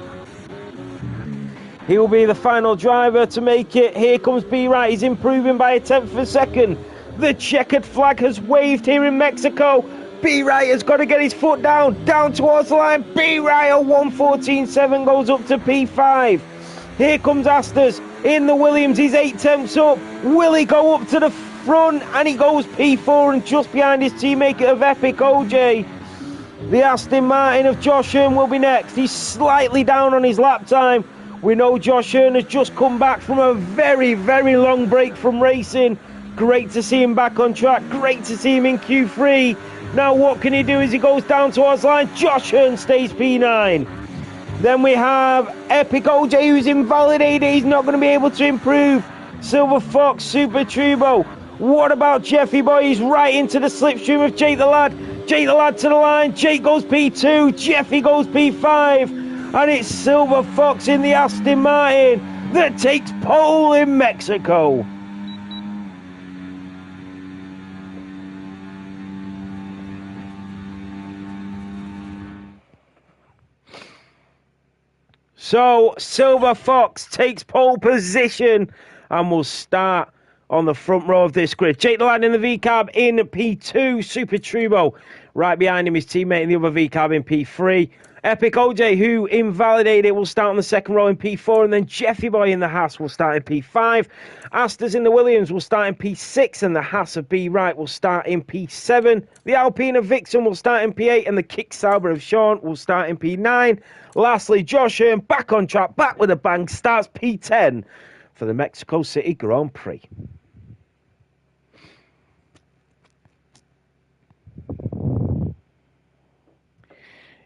He will be the final driver to make it. Here comes B. Wright. He's improving by a tenth of a second. The checkered flag has waved here in Mexico. B. Wright has got to get his foot down towards the line. B. Wright at 1:14.7 goes up to P5. Here comes Asters in the Williams. He's 8 tenths up. Will he go up to the front? And he goes P4 and just behind his teammate of Epic OJ. The Aston Martin of Josh Hearn will be next. He's slightly down on his lap time. We know Josh Hearn has just come back from a very, very long break from racing. Great to see him back on track. Great to see him in Q3. Now what can he do as he goes down towards the line? Josh Hearn stays P9. Then we have Epic OJ, who's invalidated. He's not going to be able to improve. Silver Fox, Super Trubo. What about Jeffy Boy? He's right into the slipstream of Jake the Lad. Jake the Lad to the line. Jake goes P2. Jeffy goes P5. And it's Silver Fox in the Aston Martin that takes pole in Mexico. So Silver Fox takes pole position and will start on the front row of this grid. Jake the Lad in the V-Cab in P2. Super Trubo right behind him, his teammate in the other V-Cab in P3. Epic OJ, who invalidated, will start on the second row in P4, and then Jeffy Boy in the Haas will start in P5. Asters in the Williams will start in P6, and the Haas of B. Wright will start in P7. The Alpine of Vixen will start in P8, and the Kick Sauber of Sean will start in P9. Lastly, Josh Hearn back on track, back with a bang, starts P10 for the Mexico City Grand Prix.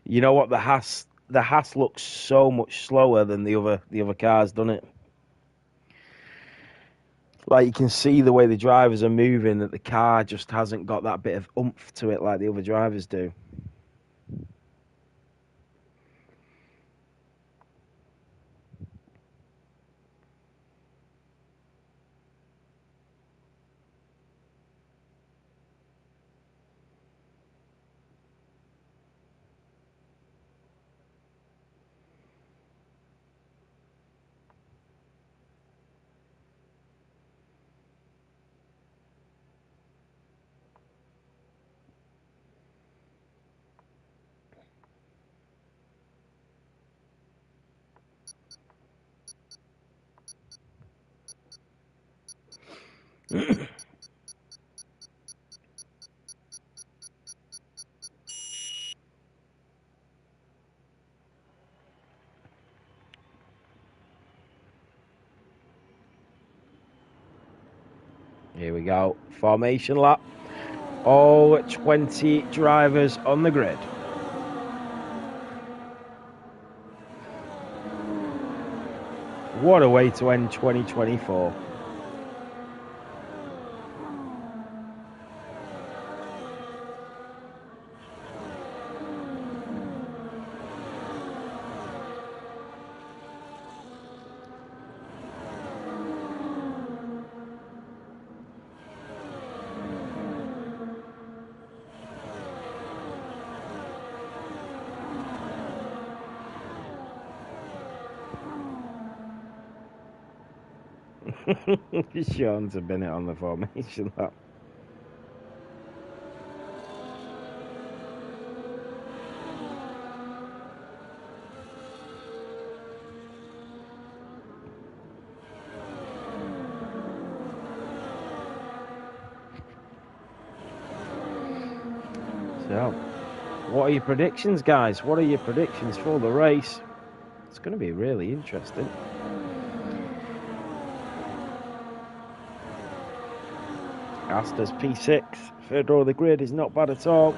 You know what, the Haas looks so much slower than the other cars, doesn't it? Like, you can see the way the drivers are moving, that the car just hasn't got that bit of oomph to it like the other drivers do. Here we go. Formation lap. All 20 drivers on the grid. What a way to end 2024. Sean's a minute on the formation lap. So, what are your predictions, guys? What are your predictions for the race? It's going to be really interesting. Asters P6, third row of the grid is not bad at all.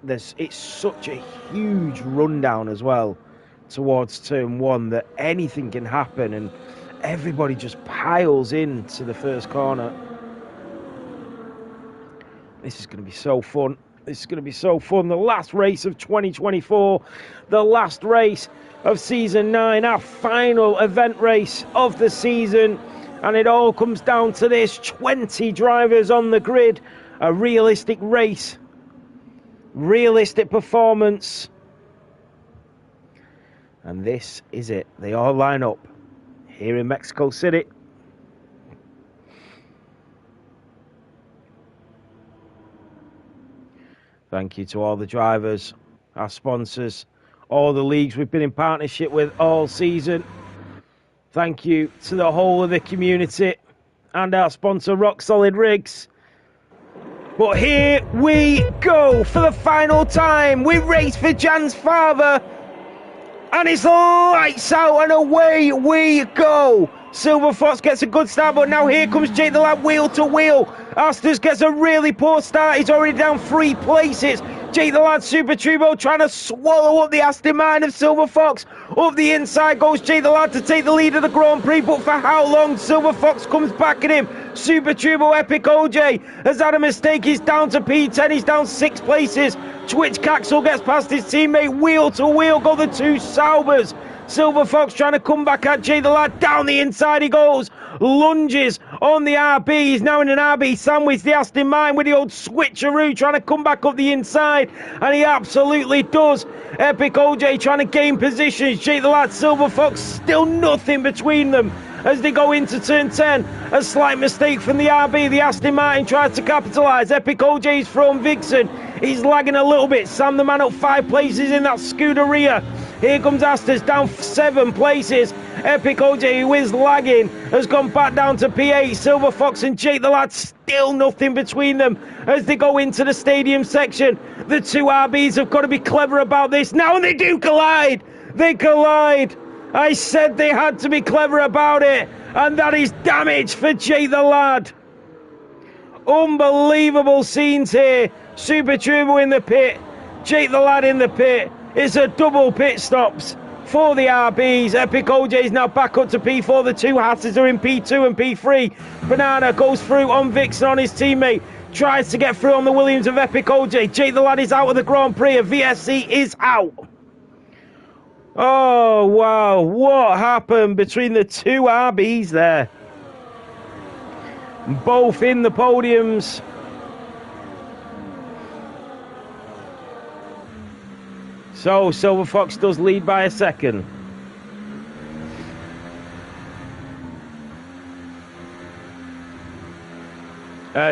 It's such a huge rundown as well towards turn 1 that anything can happen, and everybody just piles into the first corner. This is going to be so fun. This is going to be so fun. The last race of 2024. The last race of Season 9. Our final event race of the season. And it all comes down to this. 20 drivers on the grid. A realistic race. Realistic performance. And this is it. They all line up here in Mexico City. Thank you to all the drivers, our sponsors, all the leagues we've been in partnership with all season. Thank you to the whole of the community and our sponsor, Rock Solid Rigs. But here we go for the final time. We race for Jan's father. And it's lights out and away we go. Silver Fox gets a good start, but now here comes Jake the Lad wheel to wheel. Asters gets a really poor start. He's already down 3 places. Jake the Lad Super Turbo trying to swallow up the Aston Martin of Silver Fox. Up the inside goes Jake the Lad to take the lead of the Grand Prix, but for how long? Silver Fox comes back at him. Super Turbo Epic OJ has had a mistake. He's down to P10. He's down 6 places. Twitch Caxel gets past his teammate. Wheel to wheel go the 2 Saubers. Silver Fox trying to come back at Jay the Lad. Down the inside he goes. Lunges on the RB. He's now in an RB sandwich. The Aston Martin with the old switcheroo trying to come back up the inside. And he absolutely does. Epic OJ trying to gain positions. Jay the Lad, Silver Fox, still nothing between them as they go into turn 10. A slight mistake from the RB. The Aston Martin tries to capitalise. Epic OJ's from Vixen. He's lagging a little bit. Sam the man up 5 places in that Scuderia. Here comes Asters down 7 places. Epic OJ, who is lagging, has gone back down to P8. Silver Fox and Jake the Lad, still nothing between them as they go into the stadium section. The 2 RBs have got to be clever about this now, and they do collide. They collide. I said they had to be clever about it, and that is damage for Jake the Lad. Unbelievable scenes here. Super Turbo in the pit. Jake the Lad in the pit. It's a double pit stops for the RBs. Epic OJ is now back up to P4. The 2 Hatters are in P2 and P3. Banana goes through on Vixen on his teammate. Tries to get through on the Williams of Epic OJ. Jake the Lad is out of the Grand Prix. A VSC is out. Oh, wow. What happened between the 2 RBs there? Both in the podiums. So, Silver Fox does lead by a second.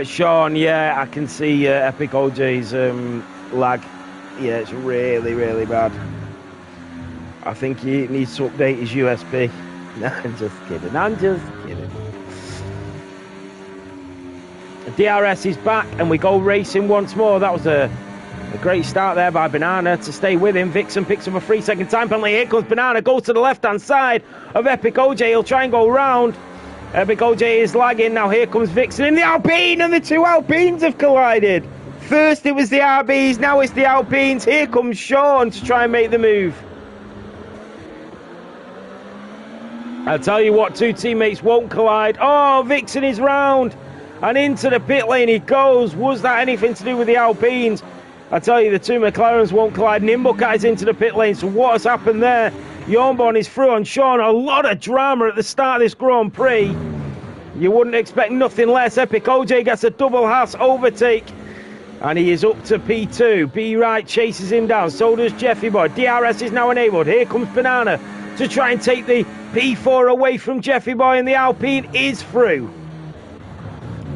Sean, yeah, I can see Epic OJ's lag. Yeah, it's really, really bad. I think he needs to update his USB. No, I'm just kidding. I'm just kidding. DRS is back and we go racing once more. That was a great start there by Banana to stay with him. Vixen picks up a 3-second time penalty. Here comes Banana, goes to the left-hand side of Epic OJ. He'll try and go round. Epic OJ is lagging. Now here comes Vixen in the Alpine, and the 2 Alpines have collided. First it was the RBs, now it's the Alpines. Here comes Sean to try and make the move. I'll tell you what, 2 teammates won't collide. Oh, Vixen is round. And into the pit lane he goes. Was that anything to do with the Alpines? I tell you, the 2 McLarens won't collide. Nimblecat is into the pit lane, so what has happened there? Yornborn is through on Sean. A lot of drama at the start of this Grand Prix. You wouldn't expect nothing less. Epic OJ gets a double Haas overtake, and he is up to P2. B-Right chases him down, so does Jeffy Boy. DRS is now enabled. Here comes Banana to try and take the P4 away from Jeffy Boy, and the Alpine is through.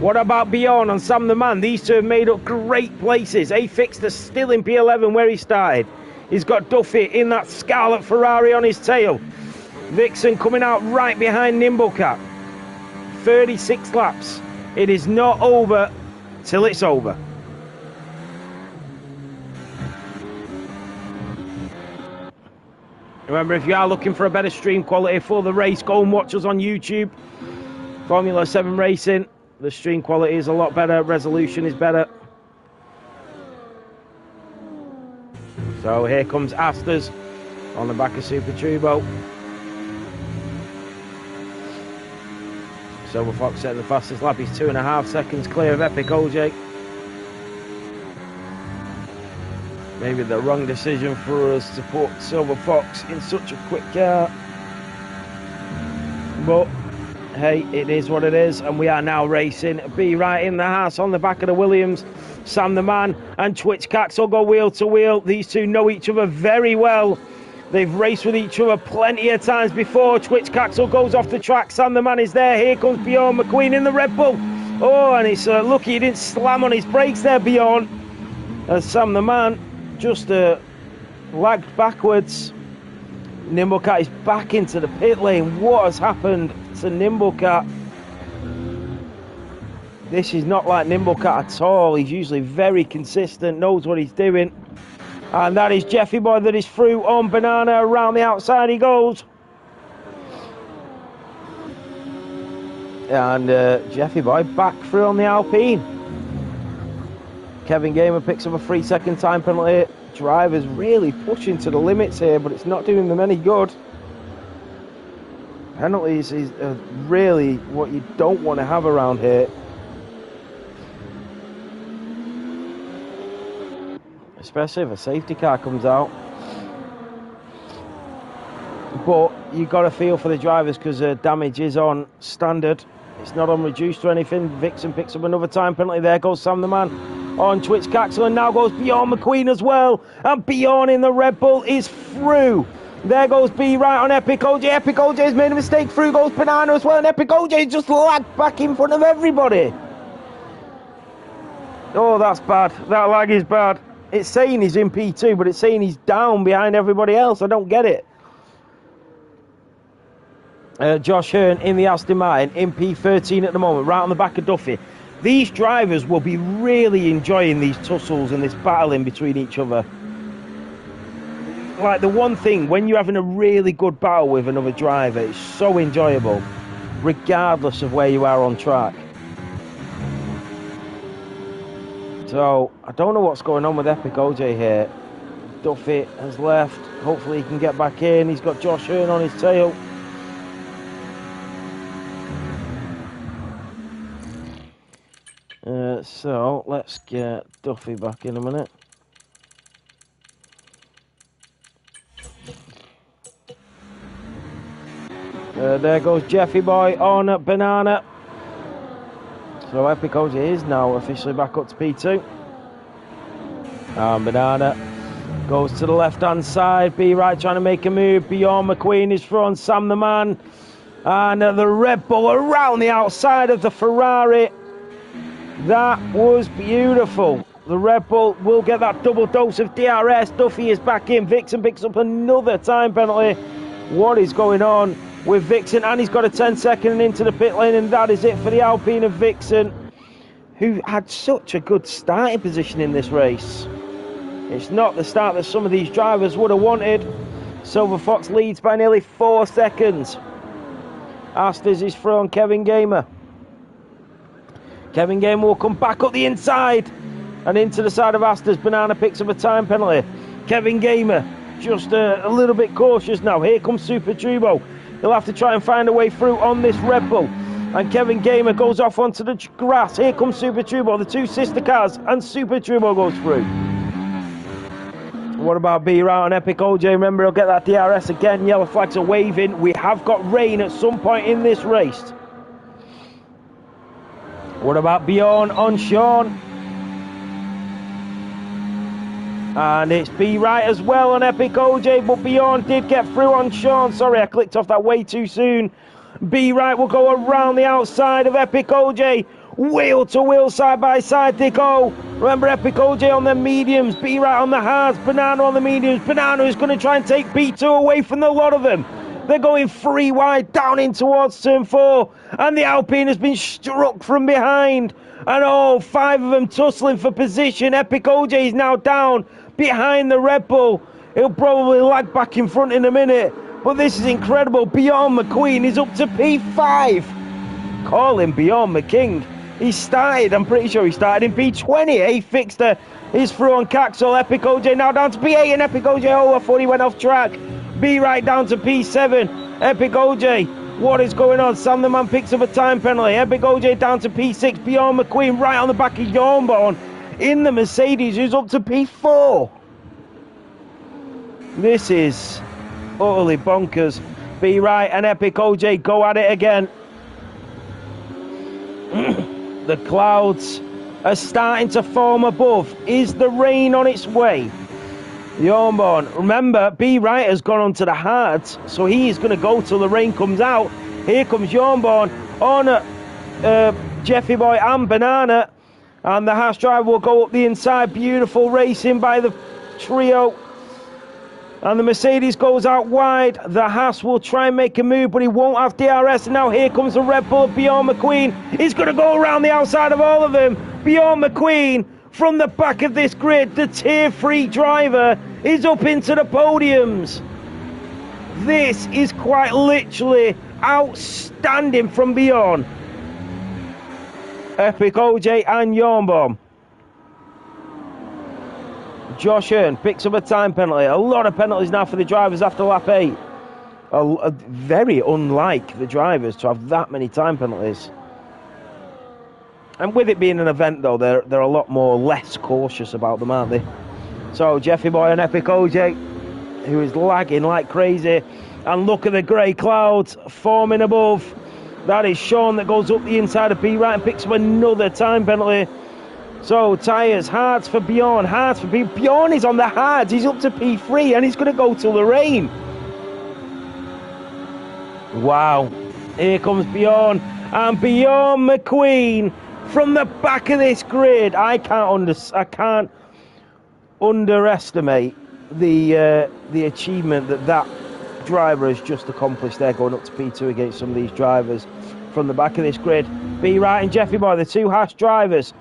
What about Bjorn on Sam the Man? These 2 have made up great places. A-Fixter still in P11 where he started. He's got Duffy in that scarlet Ferrari on his tail. Vixen coming out right behind Nimblecat. 36 laps. It is not over till it's over. Remember, if you are looking for a better stream quality for the race, go and watch us on YouTube. Formula 7 Racing. The stream quality is a lot better, resolution is better. So here comes Asters on the back of Super Turbo. Silver Fox setting the fastest lap. He's 2.5 seconds clear of Epic OJ. Maybe the wrong decision for us to put Silver Fox in such a quick car. But hey, it is what it is, and we are now racing. Be right in the house on the back of the Williams. Sam the Man and Twitch Caxel go wheel to wheel. These two know each other very well. They've raced with each other plenty of times before. Twitch Caxel goes off the track. Sam the Man is there. Here comes Bjorn McQueen in the Red Bull. Oh, and it's lucky he didn't slam on his brakes there, Bjorn. As Sam the Man just lagged backwards. Nimblecat is back into the pit lane. What has happened to Nimblecat? This is not like Nimblecat at all. He's usually very consistent, knows what he's doing. And that is Jeffy Boy that is through on Banana. Around the outside he goes. And Jeffy Boy back through on the Alpine. Kevin Gamer picks up a 3-second time penalty. Drivers really pushing to the limits here, but it's not doing them any good. Penalties is really what you don't want to have around here. Especially if a safety car comes out. But you've got to feel for the drivers because damage is on standard. It's not on reduced or anything. Vixen picks up another time penalty. There goes Sam the Man on Twitch Caxel, and now goes Bjorn McQueen as well. And Bjorn in the Red Bull is through. There goes B right on Epic OJ. Epic OJ has made a mistake. Through goes Banana as well. And Epic OJ just lagged back in front of everybody. Oh, that's bad. That lag is bad. It's saying he's in P2, but it's saying he's down behind everybody else. I don't get it. Josh Hearn in the Aston Martin in P13 at the moment, right on the back of Duffy. These drivers will be really enjoying these tussles and this battling between each other. Like the one thing, when you're having a really good battle with another driver, it's so enjoyable, regardless of where you are on track. So, I don't know what's going on with Epic OJ here. Duffy has left. Hopefully he can get back in. He's got Josh Hearn on his tail. So, let's get Duffy back in a minute. There goes Jeffy Boy on Banana. So Epic OJ is now officially back up to P2. And Banana goes to the left-hand side. B right trying to make a move. Bjorn McQueen is through on Sam the Man. And the Red Bull around the outside of the Ferrari. That was beautiful. The Red Bull will get that double dose of DRS. Duffy is back in. Vixen picks up another time penalty. What is going on with Vixen? And he's got a 10-second into the pit lane, and that is it for the Alpine of Vixen, who had such a good starting position in this race. It's not the start that some of these drivers would have wanted. Silver Fox leads by nearly 4 seconds. Asters is through on Kevin Gamer. Kevin Gamer will come back up the inside and into the side of Asters. Banana picks up a time penalty. Kevin Gamer just a little bit cautious now. Here comes Super Turbo. He'll have to try and find a way through on this Red Bull. And Kevin Gamer goes off onto the grass. Here comes Super Turbo, the two sister cars, and Super Turbo goes through. What about B right on Epic OJ? Remember, he'll get that DRS again. Yellow flags are waving. We have got rain at some point in this race. What about Bjorn on Sean? And it's B right as well on Epic OJ, but Bjorn did get through on Sean. Sorry, I clicked off that way too soon. B right will go around the outside of Epic OJ. Wheel to wheel, side by side they go. Remember, Epic OJ on the mediums, B right on the hards, Banana on the mediums. Banana is going to try and take B2 away from the lot of them. They're going 3 wide down in towards turn 4. And the Alpine has been struck from behind. And all 5 of them tussling for position. Epic OJ is now down behind the Red Bull. He'll probably lag back in front in a minute. But this is incredible. Bjorn McQueen is up to P5. Call him Bjorn McKing. He started, I'm pretty sure he started in P20. He fixed his through on Caxel. Epic OJ now down to P8. And Epic OJ, oh, I thought he went off track. B right down to P7. Epic OJ, what is going on? Sam the Man picks up a time penalty. Epic OJ down to P6. Bjorn McQueen right on the back of Yornborn in the Mercedes, who's up to P4. This is utterly bonkers. Be Right and Epic OJ go at it again. The clouds are starting to form above. Is the rain on its way? Yornborn, remember, Be Right has gone onto the hards, so he is going to go till the rain comes out. Here comes Yornborn on Jeffy Boy and Banana, and the Haas driver will go up the inside. Beautiful racing by the trio. And the Mercedes goes out wide. The Haas will try and make a move, but he won't have DRS. And now here comes the Red Bull of Bjorn McQueen. He's going to go around the outside of all of them. Bjorn McQueen from the back of this grid. The Tier 3 driver is up into the podiums. This is quite literally outstanding from Bjorn. Epic OJ and Yornbaum. Josh Hearn picks up a time penalty. A lot of penalties now for the drivers after lap 8. Very unlike the drivers to have that many time penalties. And with it being an event, though, they're a lot more less cautious about them, aren't they? So Jeffy Boy and Epic OJ, who is lagging like crazy. And look at the grey clouds forming above. That is Sean that goes up the inside of Be Right and picks up another time penalty. So, tyres, hards for Bjorn, hards for Bjorn is on the hards, he's up to P3 and he's going to go till the rain. Wow, here comes Bjorn, and Bjorn McQueen from the back of this grid. I can't underestimate the achievement that driver has just accomplished there, going up to P2 against some of these drivers from the back of this grid. Be Right and Jeffy Boy, the two Haas drivers.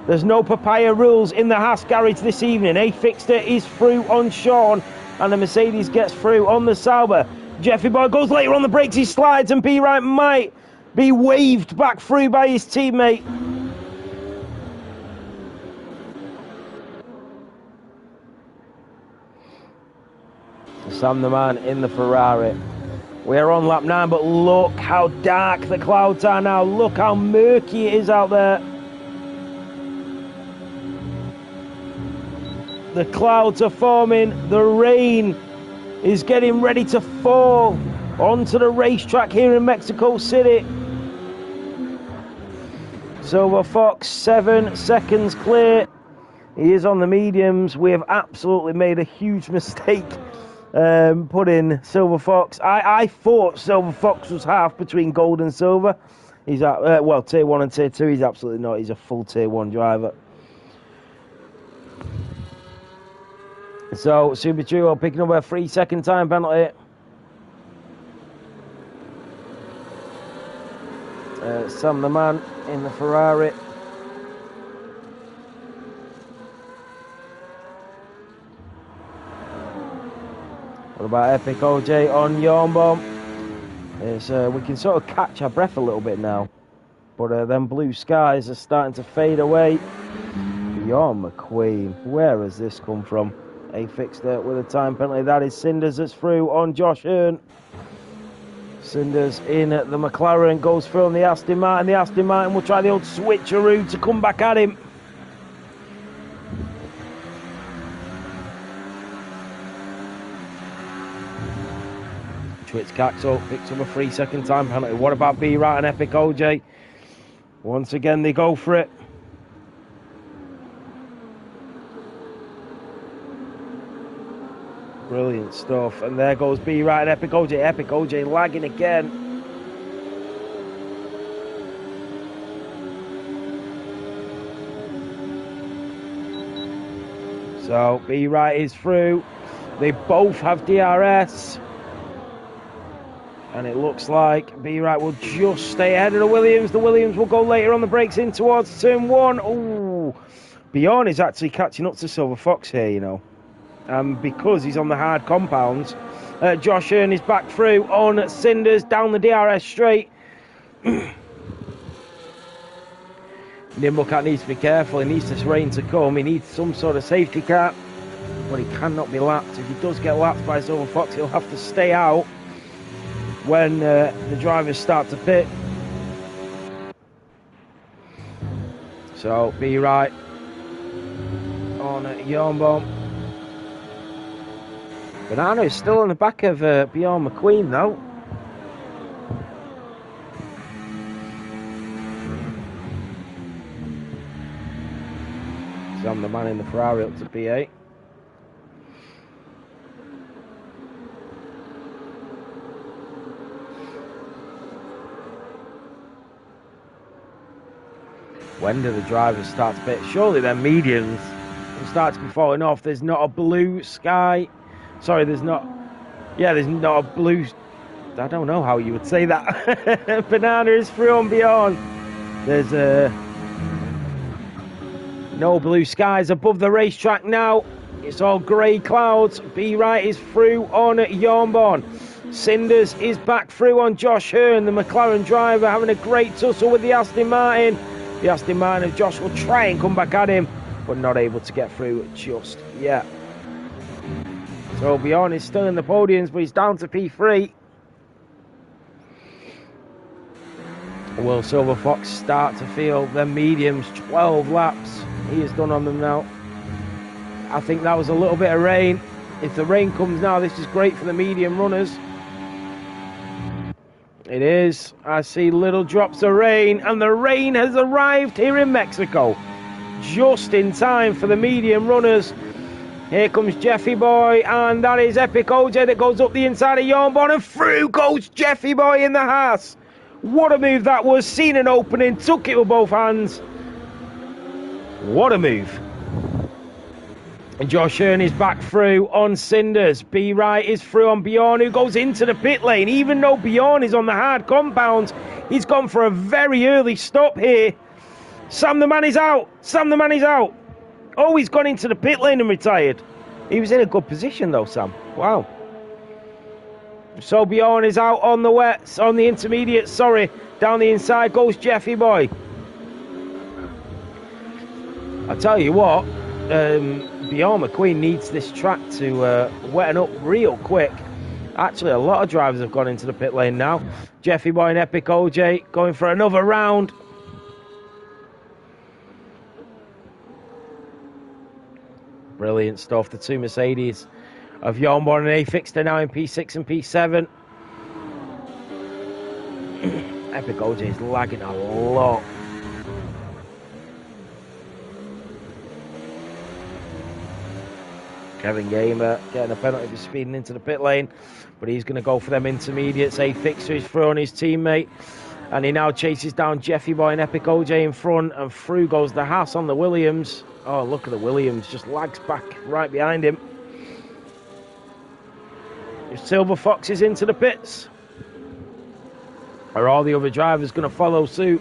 There's no papaya rules in the Haas garage this evening. A Fixter is through on Sean, and the Mercedes gets through on the Sauber. Jeffy Boy goes later on the brakes, he slides, and Be Right might be waved back through by his teammate. Sam the Man in the Ferrari. We're on lap 9, but look how dark the clouds are now. Look how murky it is out there. The clouds are forming, the rain is getting ready to fall onto the racetrack here in Mexico City. Silver Fox 7 seconds clear. He is on the mediums. We have absolutely made a huge mistake putting Silver Fox. I thought Silver Fox was half between gold and silver. He's at, well, tier 1 and tier 2. He's absolutely not. He's a full tier 1 driver. So, Super Duo picking up a 3-second time penalty. Sam the Man in the Ferrari. What about Epic OJ on Yornbaum? We can sort of catch our breath a little bit now. But then blue skies are starting to fade away. Bjorn McQueen, where has this come from? A Fixter with a time penalty. That is Cinders that's through on Josh Hearn. Cinders in the McLaren, goes through on the Aston Martin. The Aston Martin will try the old switcheroo to come back at him. Twitch Caxo picks up a 3-second time penalty. What about Be Right and Epic OJ? Once again, they go for it. Brilliant stuff. And there goes Be Right and Epic OJ. Epic OJ lagging again. So Be Right is through. They both have DRS. And it looks like Be Right will just stay ahead of the Williams. The Williams will go later on the brakes in towards turn 1. Ooh. Bjorn is actually catching up to Silver Fox here, you know. Because he's on the hard compounds. Josh Hearn is back through on Cinders down the DRS straight. Nimblecat needs to be careful. He needs this rain to come. He needs some sort of safety car. But he cannot be lapped. If he does get lapped by Silver Fox, he'll have to stay out when the drivers start to pit. So, Be Right on Yornbaum. Banana is still on the back of Bjorn McQueen, though. Sam the man in the Ferrari up to P8. When do the drivers start to pit? Surely their mediums will start to be falling off. There's not a blue sky. Sorry, there's not. Yeah, there's not a blue. I don't know how you would say that. Banana is through on Bjorn. There's no blue skies above the racetrack now. It's all grey clouds. B Wright is through on Jornborn. Cinders is back through on Josh Hearn, the McLaren driver, having a great tussle with the Aston Martin. The Aston Martin of Josh will try and come back at him, but not able to get through just yet. So Bjorn is still in the podiums, but he's down to P3. Will Silver Fox start to feel their mediums? 12 laps he has done on them now. I think that was a little bit of rain. If the rain comes now, this is great for the medium runners. It is. I see little drops of rain, and the rain has arrived here in Mexico just in time for the medium runners. Here comes Jeffy Boy, and that is Epic OJ that goes up the inside of Jornborn, and through goes Jeffy Boy in the Haas. What a move that was. Seen an opening, took it with both hands. What a move. And Josh Hearn is back through on Cinders. B Wright is through on Bjorn, who goes into the pit lane. Even though Bjorn is on the hard compound, he's gone for a very early stop here. Sam the man is out. Sam the man is out. Oh, he's gone into the pit lane and retired. He was in a good position though, Sam. Wow. So Bjorn is out on the wets, on the intermediate, sorry. Down the inside goes Jeffy Boy. I tell you what, Bjorn McQueen needs this track to wetten up real quick. Actually, a lot of drivers have gone into the pit lane now. Jeffy Boy and Epic OJ going for another round. Brilliant stuff. The two Mercedes of Jornborn and A-Fix, they're now in P6 and P7. Epic OJ is lagging a lot. Kevin Gamer getting a penalty for speeding into the pit lane, but he's going to go for them intermediates. A-Fixer is through on his teammate, and he now chases down Jeffy Boy and Epic OJ in front, and through goes the Haas on the Williams. Oh, look at the Williams, just lags back right behind him. If Silver Fox is into the pits, are all the other drivers going to follow suit?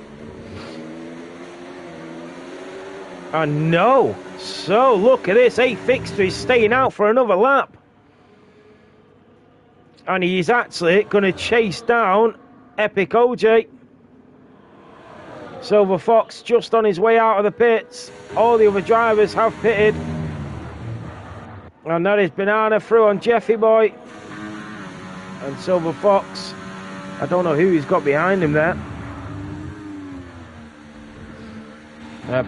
And no. So look at this, A-Fixer is staying out for another lap. And he's actually going to chase down Epic OJ. Silver Fox just on his way out of the pits. All the other drivers have pitted. And that is Banana through on Jeffy Boy. And Silver Fox, I don't know who he's got behind him there.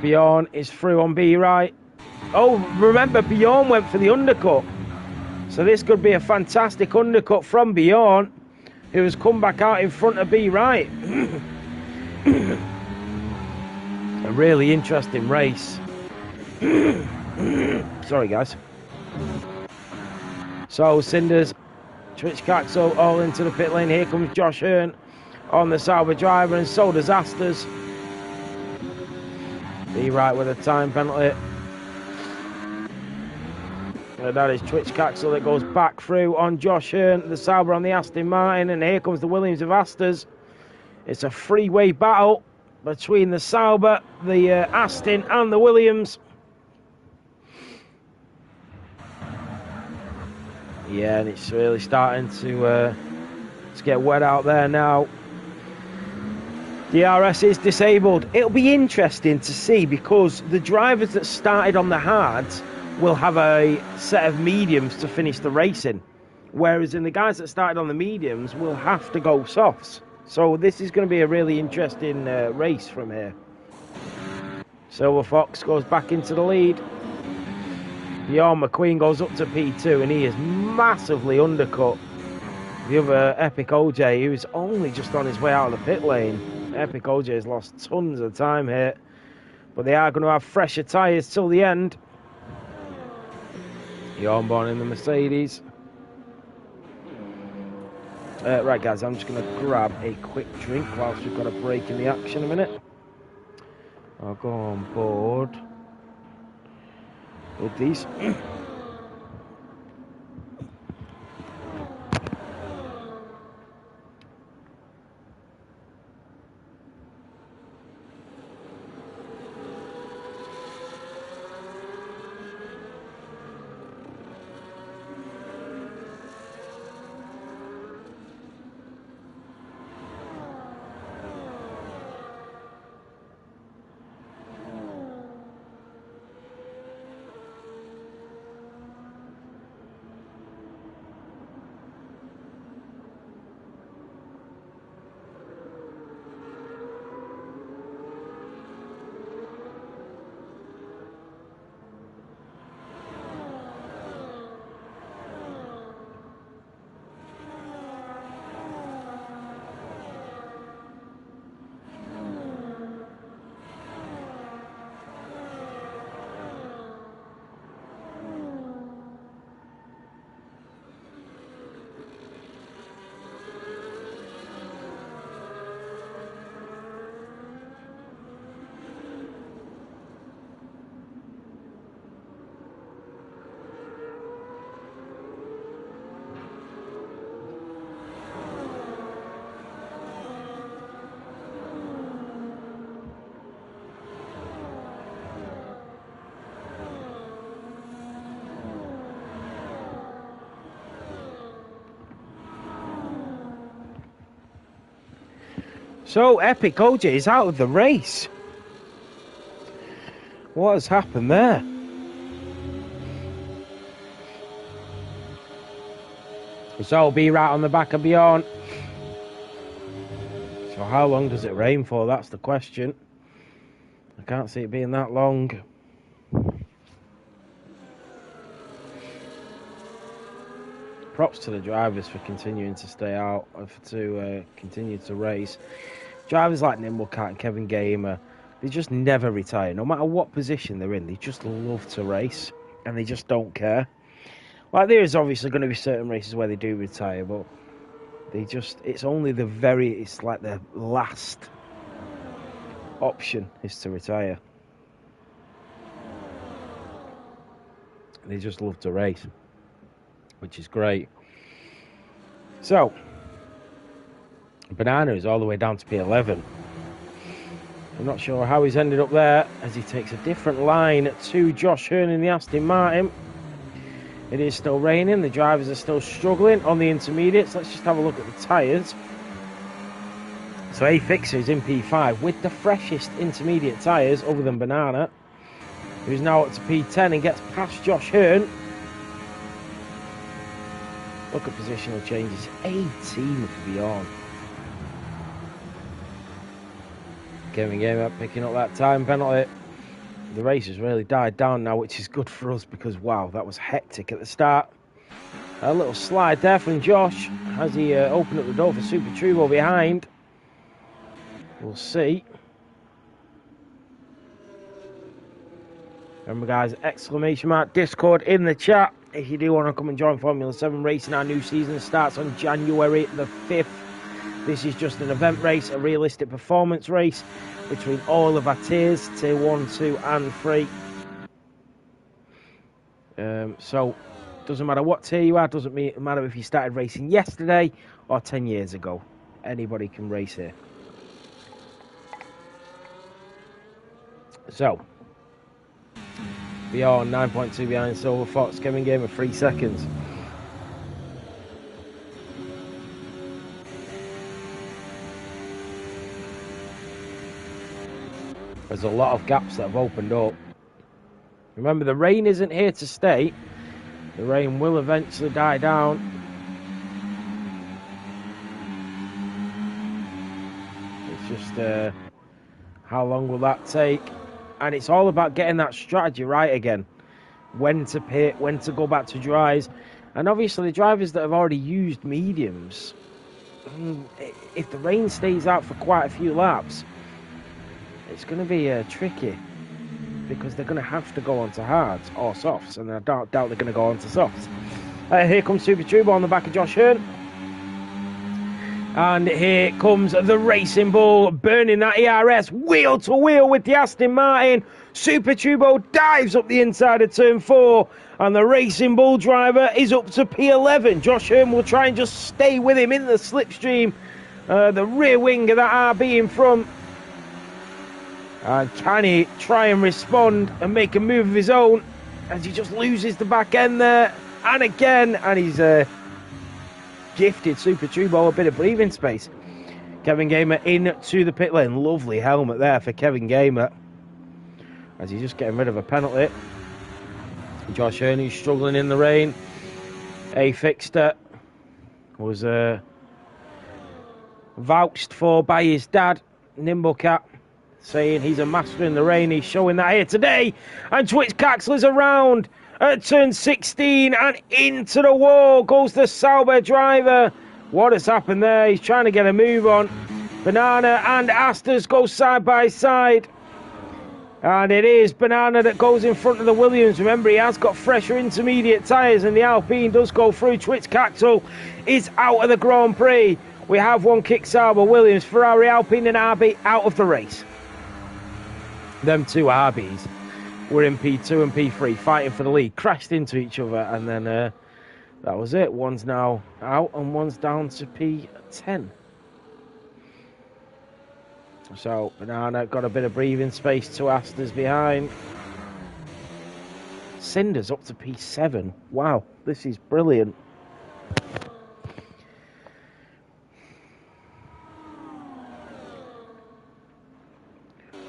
Bjorn is through on B Wright. Oh, remember, Bjorn went for the undercut. So this could be a fantastic undercut from Bjorn, who has come back out in front of B Wright. A really interesting race. Sorry, guys. So, Cinders, Twitch Caxo all into the pit lane. Here comes Josh Hearn on the Sauber driver, and so does Asters. B Wright with a time penalty. And that is Twitch Caxel that goes back through on Josh Hearn, the Sauber on the Aston Martin, and here comes the Williams of Asters. It's a three-way battle between the Sauber, the Aston and the Williams. Yeah, and it's really starting to get wet out there now. DRS is disabled. It'll be interesting to see, because the drivers that started on the hards will have a set of mediums to finish the racing, whereas in the guys that started on the mediums will have to go softs. So this is going to be a really interesting race from here. Silver Fox goes back into the lead. Bjorn McQueen goes up to P2 and he is massively undercut the other Epic OJ, who's only just on his way out of the pit lane. Epic OJ has lost tons of time here, but they are going to have fresher tyres till the end. Bjorn in the Mercedes. Right, guys, I'm just going to grab a quick drink whilst we've got a break in the action a minute. I'll go on board with these. So, Epic OJ is out of the race. What has happened there? So, be right on the back of Bjorn. So, how long does it rain for? That's the question. I can't see it being that long. Props to the drivers for continuing to stay out, to continue to race. Drivers like Nimblecat and Kevin Gamer, they just never retire. No matter what position they're in, they just love to race, and they just don't care. Like, there is obviously going to be certain races where they do retire, but they just, it's only it's like the last option is to retire. They just love to race, which is great. So, Banana is all the way down to P11. I'm not sure how he's ended up there, as he takes a different line to Josh Hearn in the Aston Martin. It is still raining, the drivers are still struggling on the intermediates. Let's just have a look at the tyres. So A-Fixer is in P5 with the freshest intermediate tyres other than Banana, who's now up to P10 and gets past Josh Hearn. Look at positional changes, 18 for Bjorn. Game up, picking up that time penalty. The race has really died down now, which is good for us because, wow, that was hectic at the start. A little slide there from Josh as he opened up the door for Super Turbo behind. We'll see. Remember, guys, exclamation mark Discord in the chat if you do want to come and join Formula 7 racing. Our new season starts on January the 5th. This is just an event race, a realistic performance race between all of our tiers, tier 1, 2 and 3. So, doesn't matter what tier you are, doesn't matter if you started racing yesterday or 10 years ago. Anybody can race here. So, Bjorn 9.2 behind Silver Fox, Kevin Gamer 3 seconds. There's a lot of gaps that have opened up. Remember, the rain isn't here to stay. The rain will eventually die down. It's just how long will that take? And it's all about getting that strategy right again. when to pit, when to go back to dries. And obviously the drivers that have already used mediums, if the rain stays out for quite a few laps, it's going to be tricky, because they're going to have to go on to hards or softs, and I doubt they're going to go on to softs. Here comes Super Turbo on the back of Josh Hearn. And here comes the Racing Bull, burning that ERS wheel to wheel with the Aston Martin. Super Turbo dives up the inside of turn 4, and the Racing Bull driver is up to P11. Josh Hearn will try and just stay with him in the slipstream, the rear wing of that RB in front. And can he try and respond and make a move of his own, as he just loses the back end there, and again, and he's gifted Super Turbo a bit of breathing space. Kevin Gamer into the pit lane. Lovely helmet there for Kevin Gamer, as he's just getting rid of a penalty. Josh Hearn, who's struggling in the rain. A Fixter was vouched for by his dad, Nimblecat, saying he's a master in the rain. He's showing that here today. And Twitch Caxler's around at turn 16, and into the wall goes the Sauber driver. What has happened there? He's trying to get a move on. Banana and Asters go side by side, and it is Banana that goes in front of the Williams. Remember, he has got fresher intermediate tyres, and the Alpine does go through. Twitch Caxel is out of the Grand Prix. We have one kick Sauber, Williams, Ferrari, Alpine and RB out of the race. Them two RBs were in P2 and P3 fighting for the lead, crashed into each other, and then that was it. One's now out and one's down to P10. So Banana got a bit of breathing space, to Asters behind. Cinder's up to P7. Wow, this is brilliant.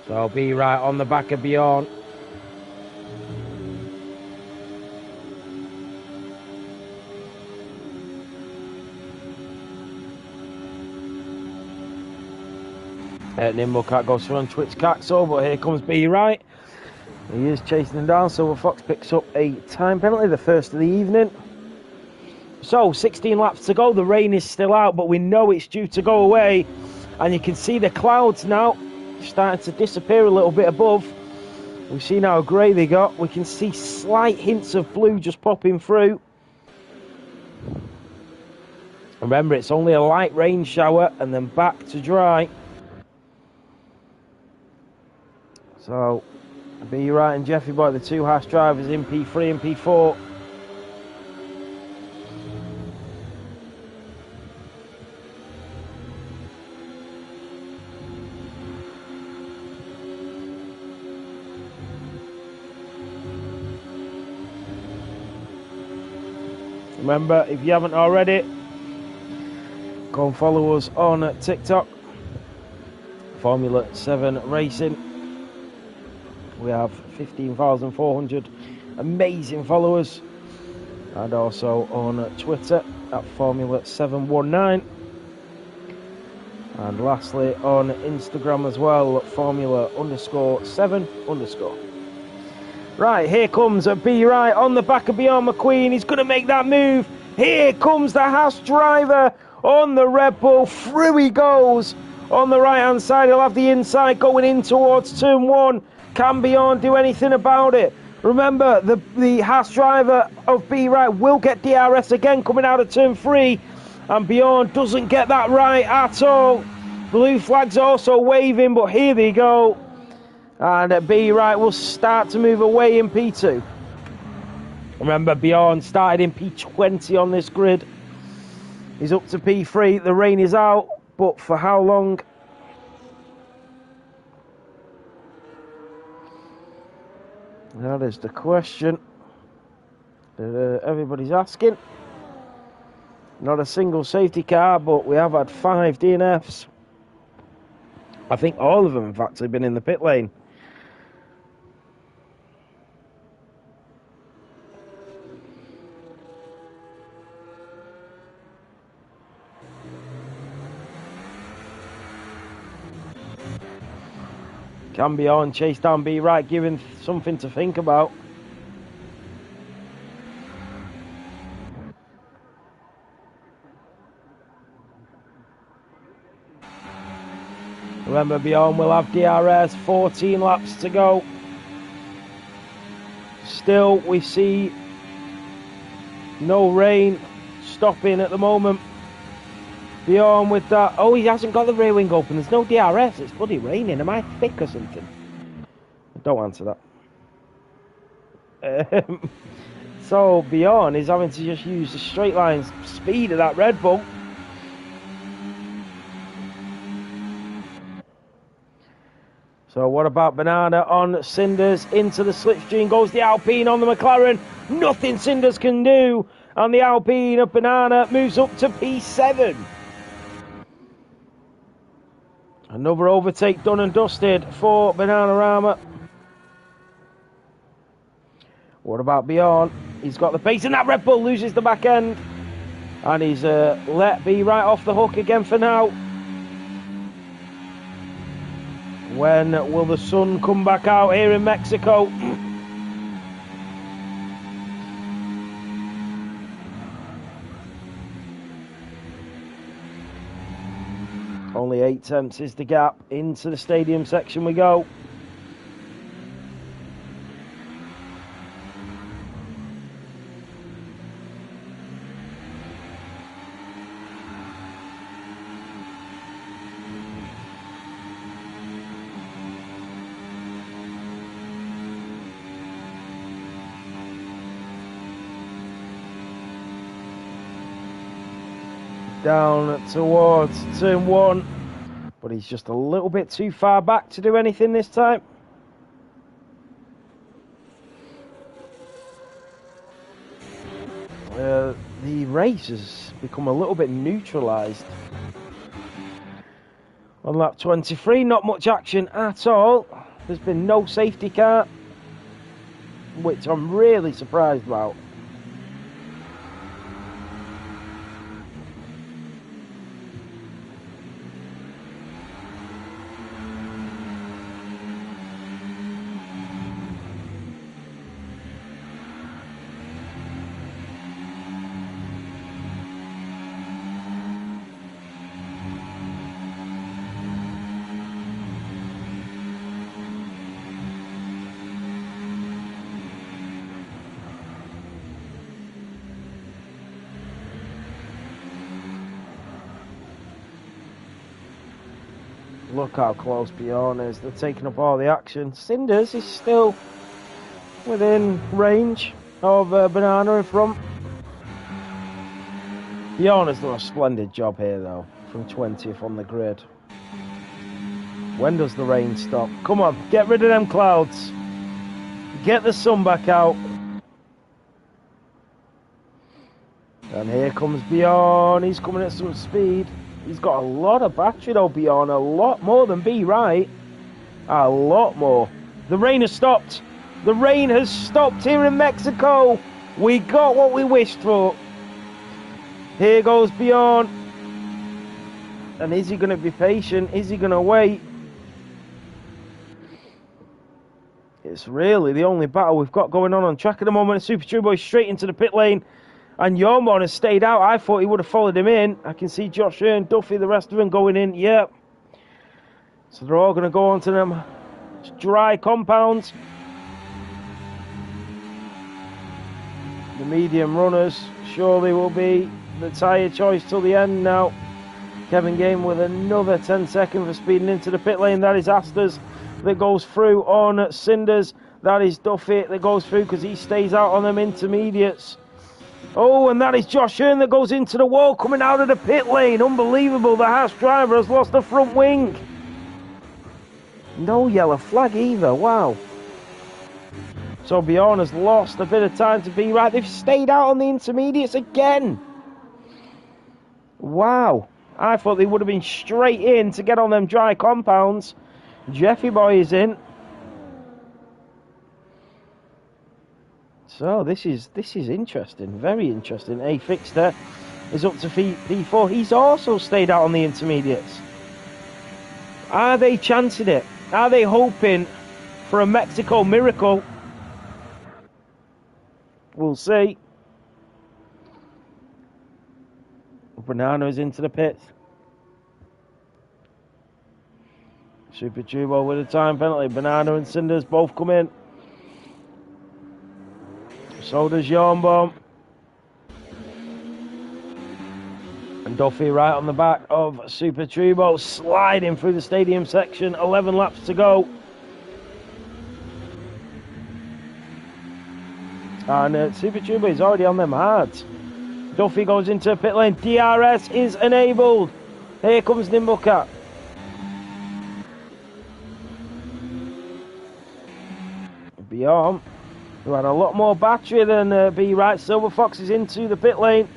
So I'll be right on the back of Bjorn. Nimblecat goes through on Twitch Caxel, but here comes B Right. He is chasing him down. Silver Fox picks up a time penalty, the first of the evening. So 16 laps to go. The rain is still out, but we know it's due to go away, and you can see the clouds now starting to disappear a little bit above. We've seen how grey they got. We can see slight hints of blue just popping through. Remember, it's only a light rain shower and then back to dry. So B Right and Jeffy Boy, the two Haas drivers, in P3 and P4. Remember, if you haven't already, go and follow us on TikTok, Formula 7 Racing. We have 15,400 amazing followers, and also on Twitter at Formula 719, and lastly on Instagram as well at Formula_7_. Right, here comes a B Right on the back of Bjorn McQueen. He's going to make that move. Here comes the Haas driver on the Red Bull. Through he goes on the right hand side. He'll have the inside going in towards turn 1. Can Bjorn do anything about it? Remember, the Haas driver of B Right will get DRS again coming out of turn 3, and Bjorn doesn't get that right at all. Blue flag's also waving, but here they go. And B Right will start to move away in P2. Remember, Bjorn started in P20 on this grid. He's up to P3. The rain is out, but for how long? That is the question that everybody's asking. Not a single safety car, but we have had 5 DNFs. I think all of them have actually been in the pit lane. Can Bjorn chase down B Right, giving something to think about. Remember, Bjorn will have DRS, 14 laps to go. Still, we see no rain stopping at the moment. Bjorn with that. Oh, he hasn't got the rear wing open. There's no DRS. It's bloody raining. Am I thick or something? Don't answer that. So Bjorn is having to just use the straight line speed of that Red Bull. So what about Banana on Cinders? Into the slipstream goes the Alpine on the McLaren. Nothing Cinders can do. And the Alpine of Banana moves up to P7. Another overtake done and dusted for Bananarama. What about Bjorn? He's got the pace, and that Red Bull loses the back end. And he's let be right off the hook again for now. When will the sun come back out here in Mexico? Only 8 tenths is the gap. Into the stadium section we go. Down towards turn 1, but he's just a little bit too far back to do anything this time. The race has become a little bit neutralised. On lap 23, not much action at all. There's been no safety car, which I'm really surprised about. Look how close Bjorn is. They're taking up all the action. Cinders is still within range of Banana in front. Bjorn has done a splendid job here, though, from 20th on the grid. When does the rain stop? Come on, get rid of them clouds. Get the sun back out. And here comes Bjorn. He's coming at some speed. He's got a lot of battery though, Bjorn. A lot more than B, right? A lot more. The rain has stopped. The rain has stopped here in Mexico. We got what we wished for. Here goes Bjorn. And is he going to be patient? Is he going to wait? It's really the only battle we've got going on track at the moment. Super True Boy straight into the pit lane. And Yormon has stayed out. I thought he would have followed him in. I can see Josh Hearn, Duffy, the rest of them going in. Yep. So they're all going to go onto them dry compounds. The medium runners surely will be the tyre choice till the end now. Kevin Game with another 10 seconds for speeding into the pit lane. That is Asters that goes through on Cinders. That is Duffy that goes through because he stays out on them intermediates. Oh, and that is Josh Hearn that goes into the wall coming out of the pit lane. Unbelievable. The Haas driver has lost the front wing. No yellow flag either. Wow. So Bjorn has lost a bit of time to be right. They've stayed out on the intermediates again. Wow. I thought they would have been straight in to get on them dry compounds. Jeffy Boy is in. So this is interesting, very interesting. A Fixter is up to P4. He's also stayed out on the intermediates. Are they chancing it? Are they hoping for a Mexico miracle? We'll see. Banana is into the pits. Super Turbo with a time penalty. Banana and Cinders both come in. So does Yarnbaum. And Duffy right on the back of Super Turbo, sliding through the stadium section. 11 laps to go. And Super Turbo is already on them hards. Duffy goes into pit lane. DRS is enabled. Here comes Nimblecat. Beyond, who had a lot more battery than B Right. Silver Fox is into the pit lane.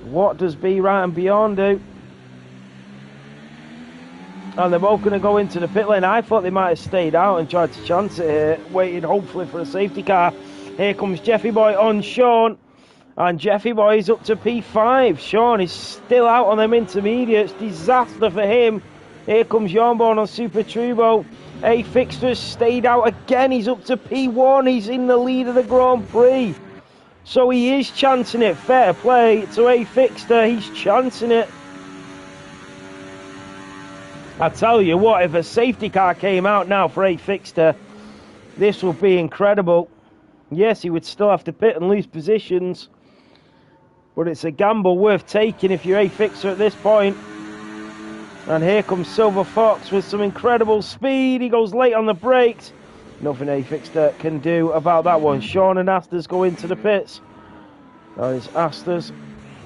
What does B Right and Beyond do? And they're both going to go into the pit lane. I thought they might have stayed out and tried to chance it here, waited hopefully for a safety car. Here comes Jeffy Boy on Sean. And Jeffy Boy is up to P5. Sean is still out on them intermediates. Disaster for him. Here comes Yarnborn on Super Turbo. A Fixter stayed out again. He's up to P1. He's in the lead of the Grand Prix. So he is chancing it. Fair play to A Fixter. He's chancing it. I tell you what, if a safety car came out now for A Fixter, this would be incredible. Yes, he would still have to pit and lose positions, but it's a gamble worth taking if you're A Fixer at this point. And here comes Silver Fox with some incredible speed. He goes late on the brakes. Nothing A Fixter can do about that one. Sean and Asters go into the pits. That is Asters.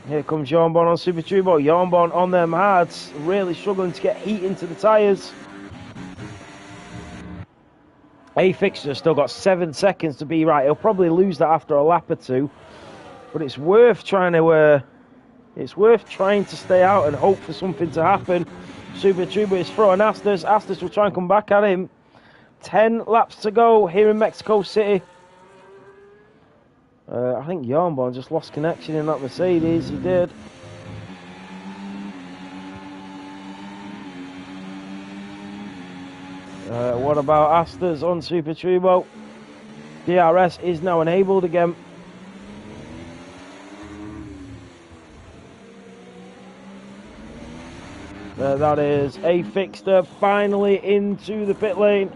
Here comes Yarnborn on Super Turbo. Yarnborn on them hards, really struggling to get heat into the tyres. A Fixter still got 7 seconds to be right. He'll probably lose that after a lap or two, but it's worth trying to. It's worth trying to stay out and hope for something to happen. Super Turbo is throwing Asters. Asters will try and come back at him. 10 laps to go here in Mexico City. I think Yarnborn just lost connection in that Mercedes. He did. What about Asters on Super Turbo? DRS is now enabled again. That is A Fixter finally into the pit lane.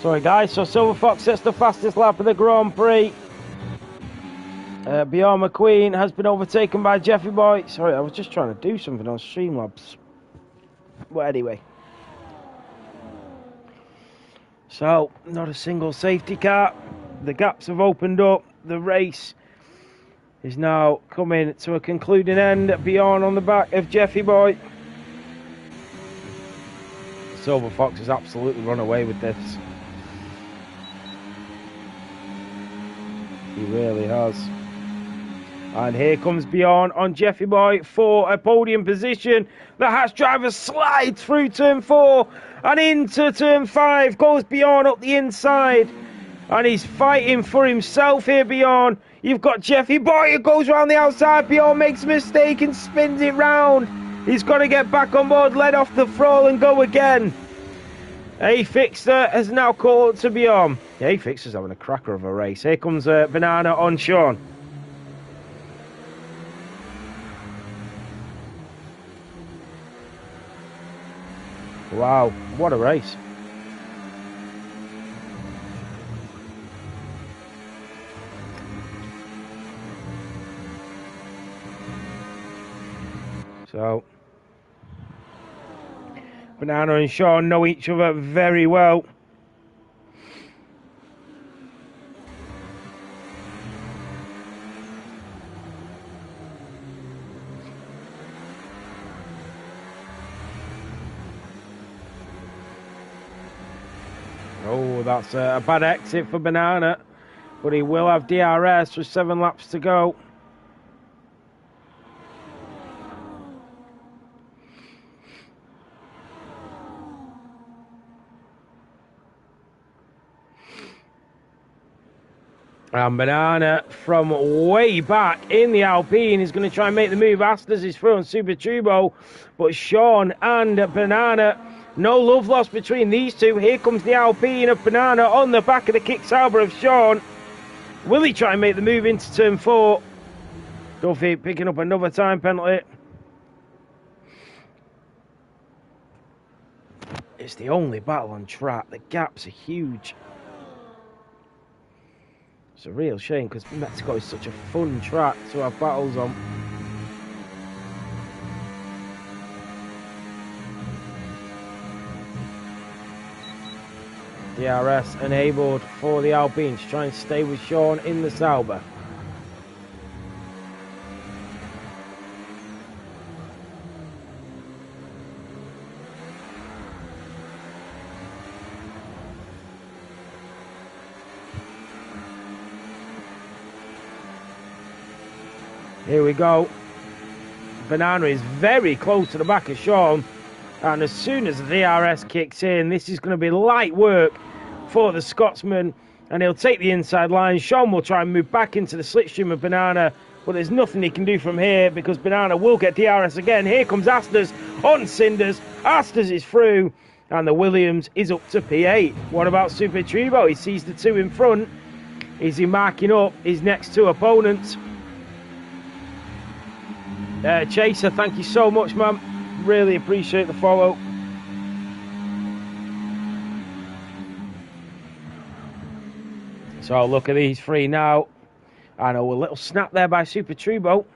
Sorry guys, so Silver Fox sets the fastest lap of the Grand Prix. Bjorn McQueen has been overtaken by Jeffy Boy. Sorry, I was just trying to do something on Streamlabs. But anyway. So, not a single safety car. The gaps have opened up. The race is now coming to a concluding end. Bjorn on the back of Jeffy Boy. Silver Fox has absolutely run away with this. He really has. And here comes Bjorn on Jeffy Boy for a podium position. The Hatch driver slides through turn 4 and into turn 5. Goes Bjorn up the inside. And he's fighting for himself here, Bjorn. You've got Jeffy Boy who goes around the outside. Bjorn makes a mistake and spins it round. He's got to get back on board, let off the throttle and go again. A Fixter has now caught to Bjorn. A Fixter's having a cracker of a race. Here comes Banana on Sean. Wow, what a race. So, Banana and Sean know each other very well. Oh, that's a bad exit for Banana, but he will have DRS with 7 laps to go. And Banana from way back in the Alpine is going to try and make the move. Astas is through on Super Turbo, but Sean and Banana, no love lost between these two. Here comes the Alpine of Banana on the back of the kick Sauber of Sean. Will he try and make the move into turn 4? Duffy picking up another time penalty. It's the only battle on track. The gaps are huge. It's a real shame because Mexico is such a fun track to have battles on. DRS enabled for the Alpine to try and stay with Sean in the Sauber. Here we go. Banana is very close to the back of Sean, and as soon as the DRS kicks in, this is going to be light work for the Scotsman, and he'll take the inside line. Sean will try and move back into the slipstream of Banana, but there's nothing he can do from here because Banana will get DRS again. Here comes Astas on Cinders. Astas is through, and the Williams is up to P8. What about Super Turbo? He sees the two in front. Is he marking up his next two opponents? Chaser, thank you so much, man. Really appreciate the follow. So look at these three now. I know a little snap there by Super Turbo.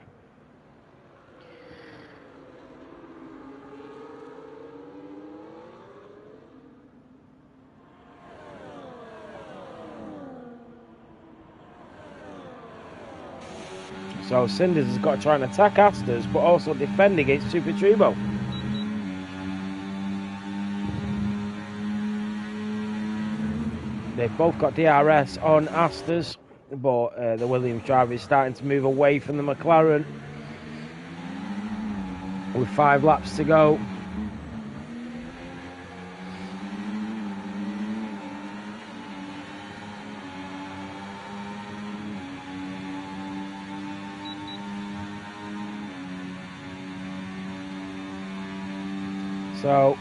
So Cinders has got to try and attack Astas, but also defend against Super Turbo. They've both got DRS on Astas, but the Williams driver is starting to move away from the McLaren with 5 laps to go. So,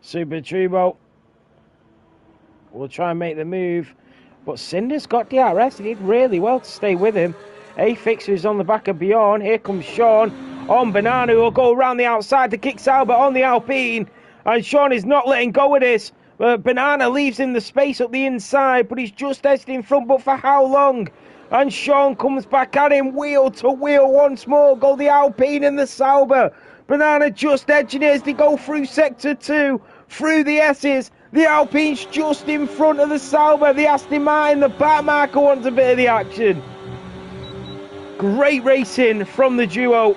Super Turbo will try and make the move, but Cinder's got DRS. He did really well to stay with him. A-Fixer is on the back of Bjorn. Here comes Sean on Banana, who will go around the outside to kick Sauber on the Alpine, and Sean is not letting go of this. Banana leaves him the space up the inside, but he's just edged in front, but for how long? And Sean comes back at him, wheel to wheel once more. Go the Alpine and the Sauber. Banana just edging it as they go through Sector 2, through the S's. The Alpine's just in front of the Sauber. The Aston Martin, the back marker wants a bit of the action. Great racing from the duo.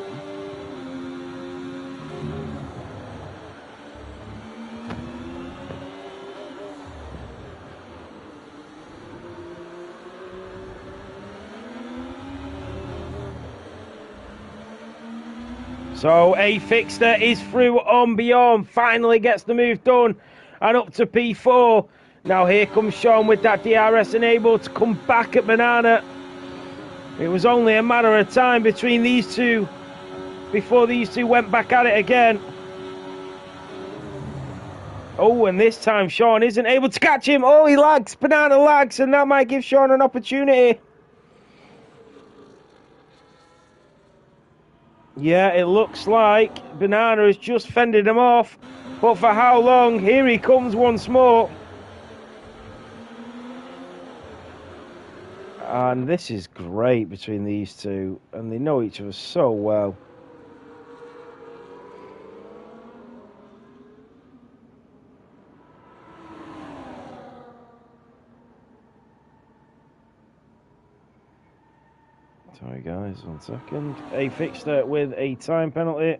So A-Fixer is through on Beyond, finally gets the move done and up to P4. Now here comes Sean with that DRS enabled to come back at Banana. It was only a matter of time between these two before these two went back at it again. Oh, and this time Sean isn't able to catch him. Oh, he lags, Banana lags, and that might give Sean an opportunity. Yeah, it looks like Banana has just fended him off. But for how long? Here he comes once more. And this is great between these two. And they know each other so well. Sorry guys, 1 second. A fixture with a time penalty.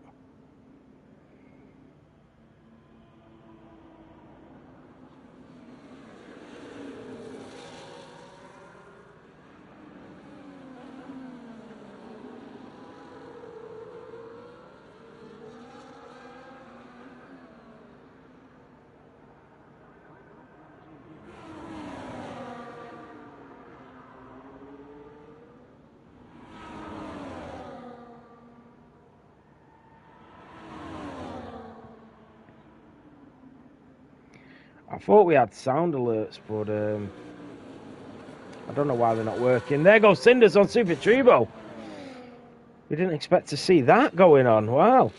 I thought we had sound alerts, but I don't know why they're not working. There goes Cinders on Super Turbo. We didn't expect to see that going on. Wow.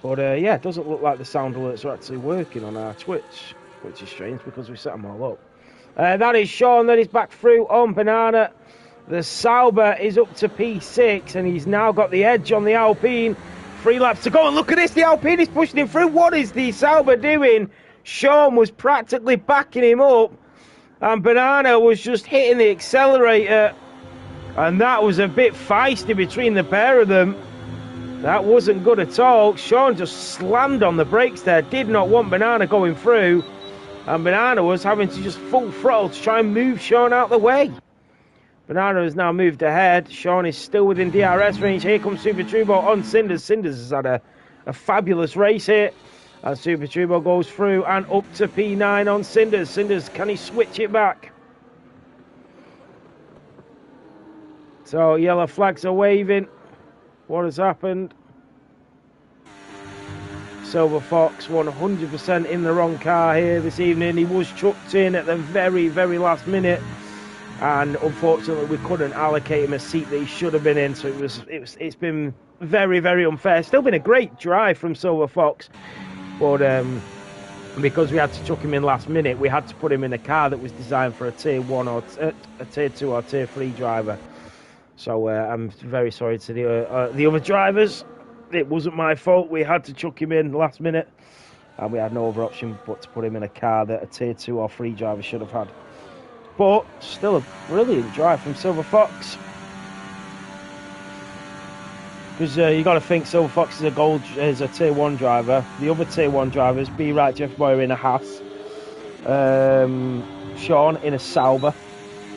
But yeah, it doesn't look like the sound alerts are actually working on our Twitch, which is strange because we set them all up. That is Sean, that is back through on Banana. The Sauber is up to P6 and he's now got the edge on the Alpine. 3 laps to go, and look at this, the Alpine is pushing him through. What is the Sauber doing? Sean was practically backing him up, and Banana was just hitting the accelerator, and that was a bit feisty between the pair of them. That wasn't good at all. Sean just slammed on the brakes there, did not want Banana going through, and Banana was having to just full throttle to try and move Sean out the way. Banana has now moved ahead. Sean is still within DRS range. Here comes Super Turbo on Cinders. Cinders has had a fabulous race here. And Super Turbo goes through and up to P9 on Cinders. Cinders, can he switch it back? So yellow flags are waving. What has happened? Silver Fox 100% in the wrong car here this evening. He was chucked in at the very, very last minute. And unfortunately we couldn't allocate him a seat that he should have been in. So it's been very, very unfair. Still been a great drive from Silver Fox. But because we had to chuck him in last minute, we had to put him in a car that was designed for a Tier 1 or a Tier 2 or Tier 3 driver. So I'm very sorry to the other drivers. It wasn't my fault. We had to chuck him in last minute. And we had no other option but to put him in a car that a Tier 2 or 3 driver should have had. But still a brilliant drive from Silver Fox. Because you got to think Silver Fox is a Tier 1 driver. The other Tier 1 drivers, B. Wright, Jeff Boyer in a Haas. Sean in a Sauber.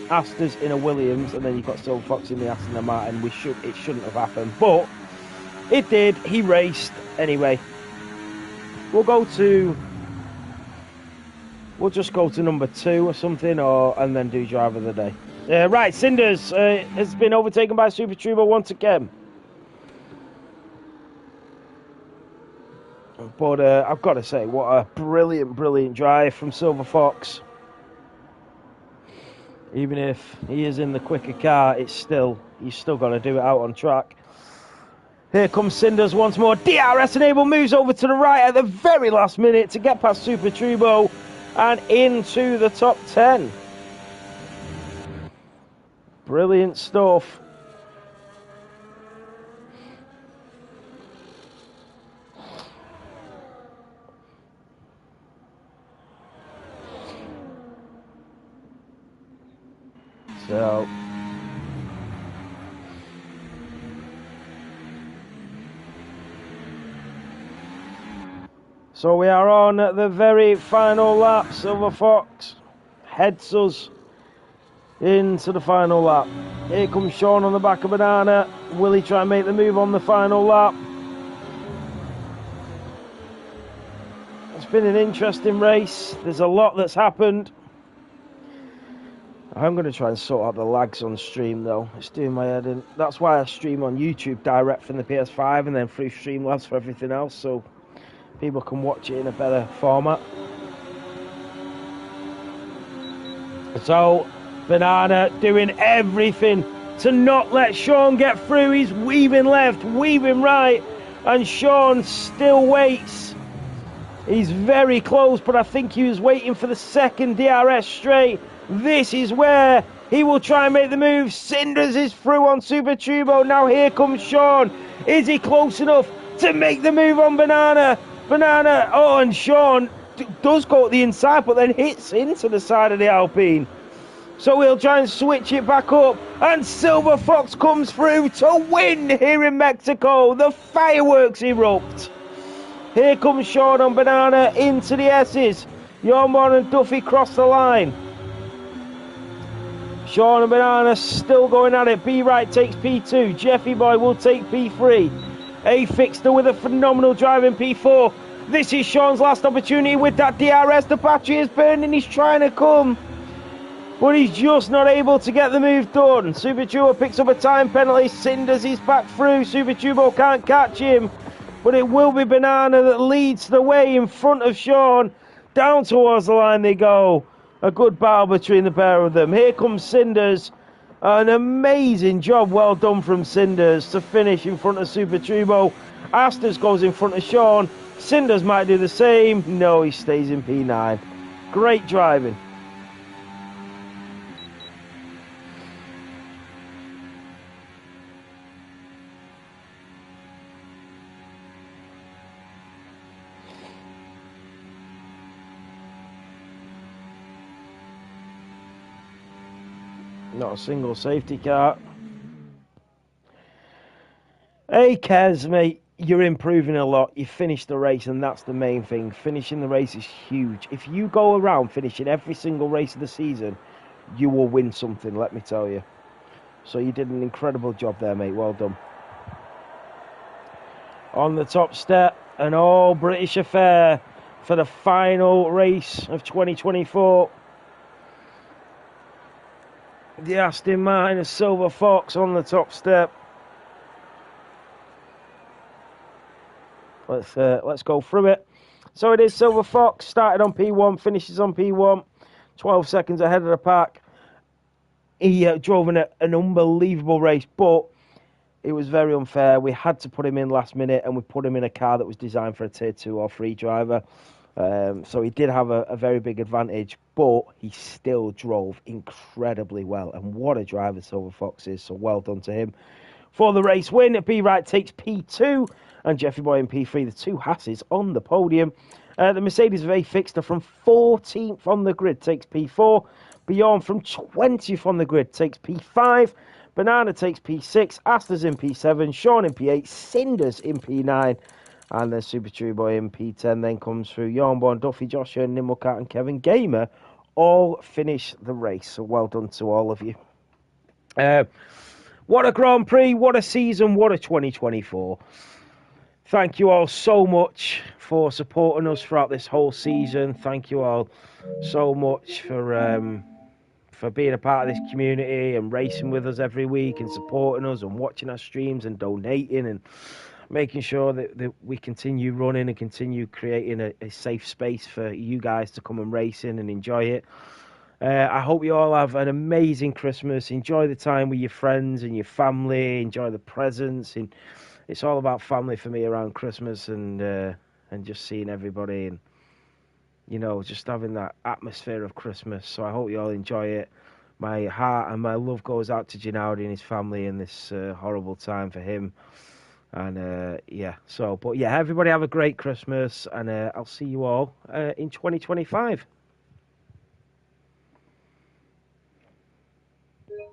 Astor's in a Williams. And then you've got Silver Fox in the Aston Martin. It shouldn't have happened. But it did. He raced. Anyway, we'll just go to number 2 or something, and then do driver of the day. Right, Cinders has been overtaken by Super Turbo once again. But I've got to say, what a brilliant, brilliant drive from Silver Fox. Even if he is in the quicker car, he's still got to do it out on track. Here comes Cinders once more. DRS enable moves over to the right at the very last minute to get past Super Turbo and into the top 10. Brilliant stuff. So we are on the very final lap. Silver Fox heads us into the final lap. Here comes Sean on the back of Banana. Will he try and make the move on the final lap? It's been an interesting race. There's a lot that's happened. I'm going to try and sort out the lags on stream though. It's doing my head in. That's why I stream on YouTube direct from the PS5 and then through Streamlabs for everything else, so people can watch it in a better format. So Banana doing everything to not let Sean get through. He's weaving left, weaving right, and Sean still waits. He's very close, but I think he was waiting for the second DRS straight. This is where he will try and make the move. Cinders is through on Super Turbo. Now here comes Sean. Is he close enough to make the move on Banana? Banana, and Sean does go to the inside, but then hits into the side of the Alpine. So he'll try and switch it back up. And Silver Fox comes through to win here in Mexico. The fireworks erupt. Here comes Sean on Banana into the S's. Yormon and Duffy cross the line. Sean and Banana still going at it. B Right takes P2. Jeffy Boy will take P3. A Fixter with a phenomenal drive in P4. This is Sean's last opportunity with that DRS. The battery is burning. He's trying to come, but he's just not able to get the move done. Super Turbo picks up a time penalty. Cinders is back through. Super Turbo can't catch him, but it will be Banana that leads the way in front of Sean. Down towards the line they go. A good battle between the pair of them. Here comes Cinders. An amazing job, well done from Cinders to finish in front of Super Turbo. Asters goes in front of Sean. Cinders might do the same. No, he stays in P9. Great driving. Not a single safety car. Hey, Kez, mate. You're improving a lot. You finished the race, and that's the main thing. Finishing the race is huge. If you go around finishing every single race of the season, you will win something, let me tell you. So you did an incredible job there, mate. Well done. On the top step, an all-British affair for the final race of 2024. The Aston Martin of Silver Fox on the top step. Let's go through it. So it is Silver Fox, started on P1, finishes on P1, 12 seconds ahead of the pack. He drove an unbelievable race, but it was very unfair. We had to put him in last minute, and we put him in a car that was designed for a tier 2 or 3 driver. So he did have a very big advantage, but he still drove incredibly well. And what a driver Silver Fox is, so well done to him. For the race win, B Right takes P2, and Jeffy Boy in P3, the two Hasses on the podium. The Mercedes of A Fixter from 14th on the grid takes P4. Bjorn from 20th on the grid takes P5. Banana takes P6. Asters in P7. Sean in P8. Cinders in P9. And then Super Turbo in P10 then comes through. Yarnborn, Duffy, Joshua, Nimblecat and Kevin Gamer all finish the race. So well done to all of you. What a Grand Prix, what a season, what a 2024. Thank you all so much for supporting us throughout this whole season. Thank you all so much for being a part of this community and racing with us every week and supporting us and watching our streams and donating and making sure that we continue running and continue creating a safe space for you guys to come and race in and enjoy it. I hope you all have an amazing Christmas. Enjoy the time with your friends and your family. Enjoy the presents. And it's all about family for me around Christmas and just seeing everybody and, you know, just having that atmosphere of Christmas. So I hope you all enjoy it. My heart and my love goes out to Gennady and his family in this horrible time for him. And yeah, so, but yeah, everybody have a great Christmas, and I'll see you all in 2025.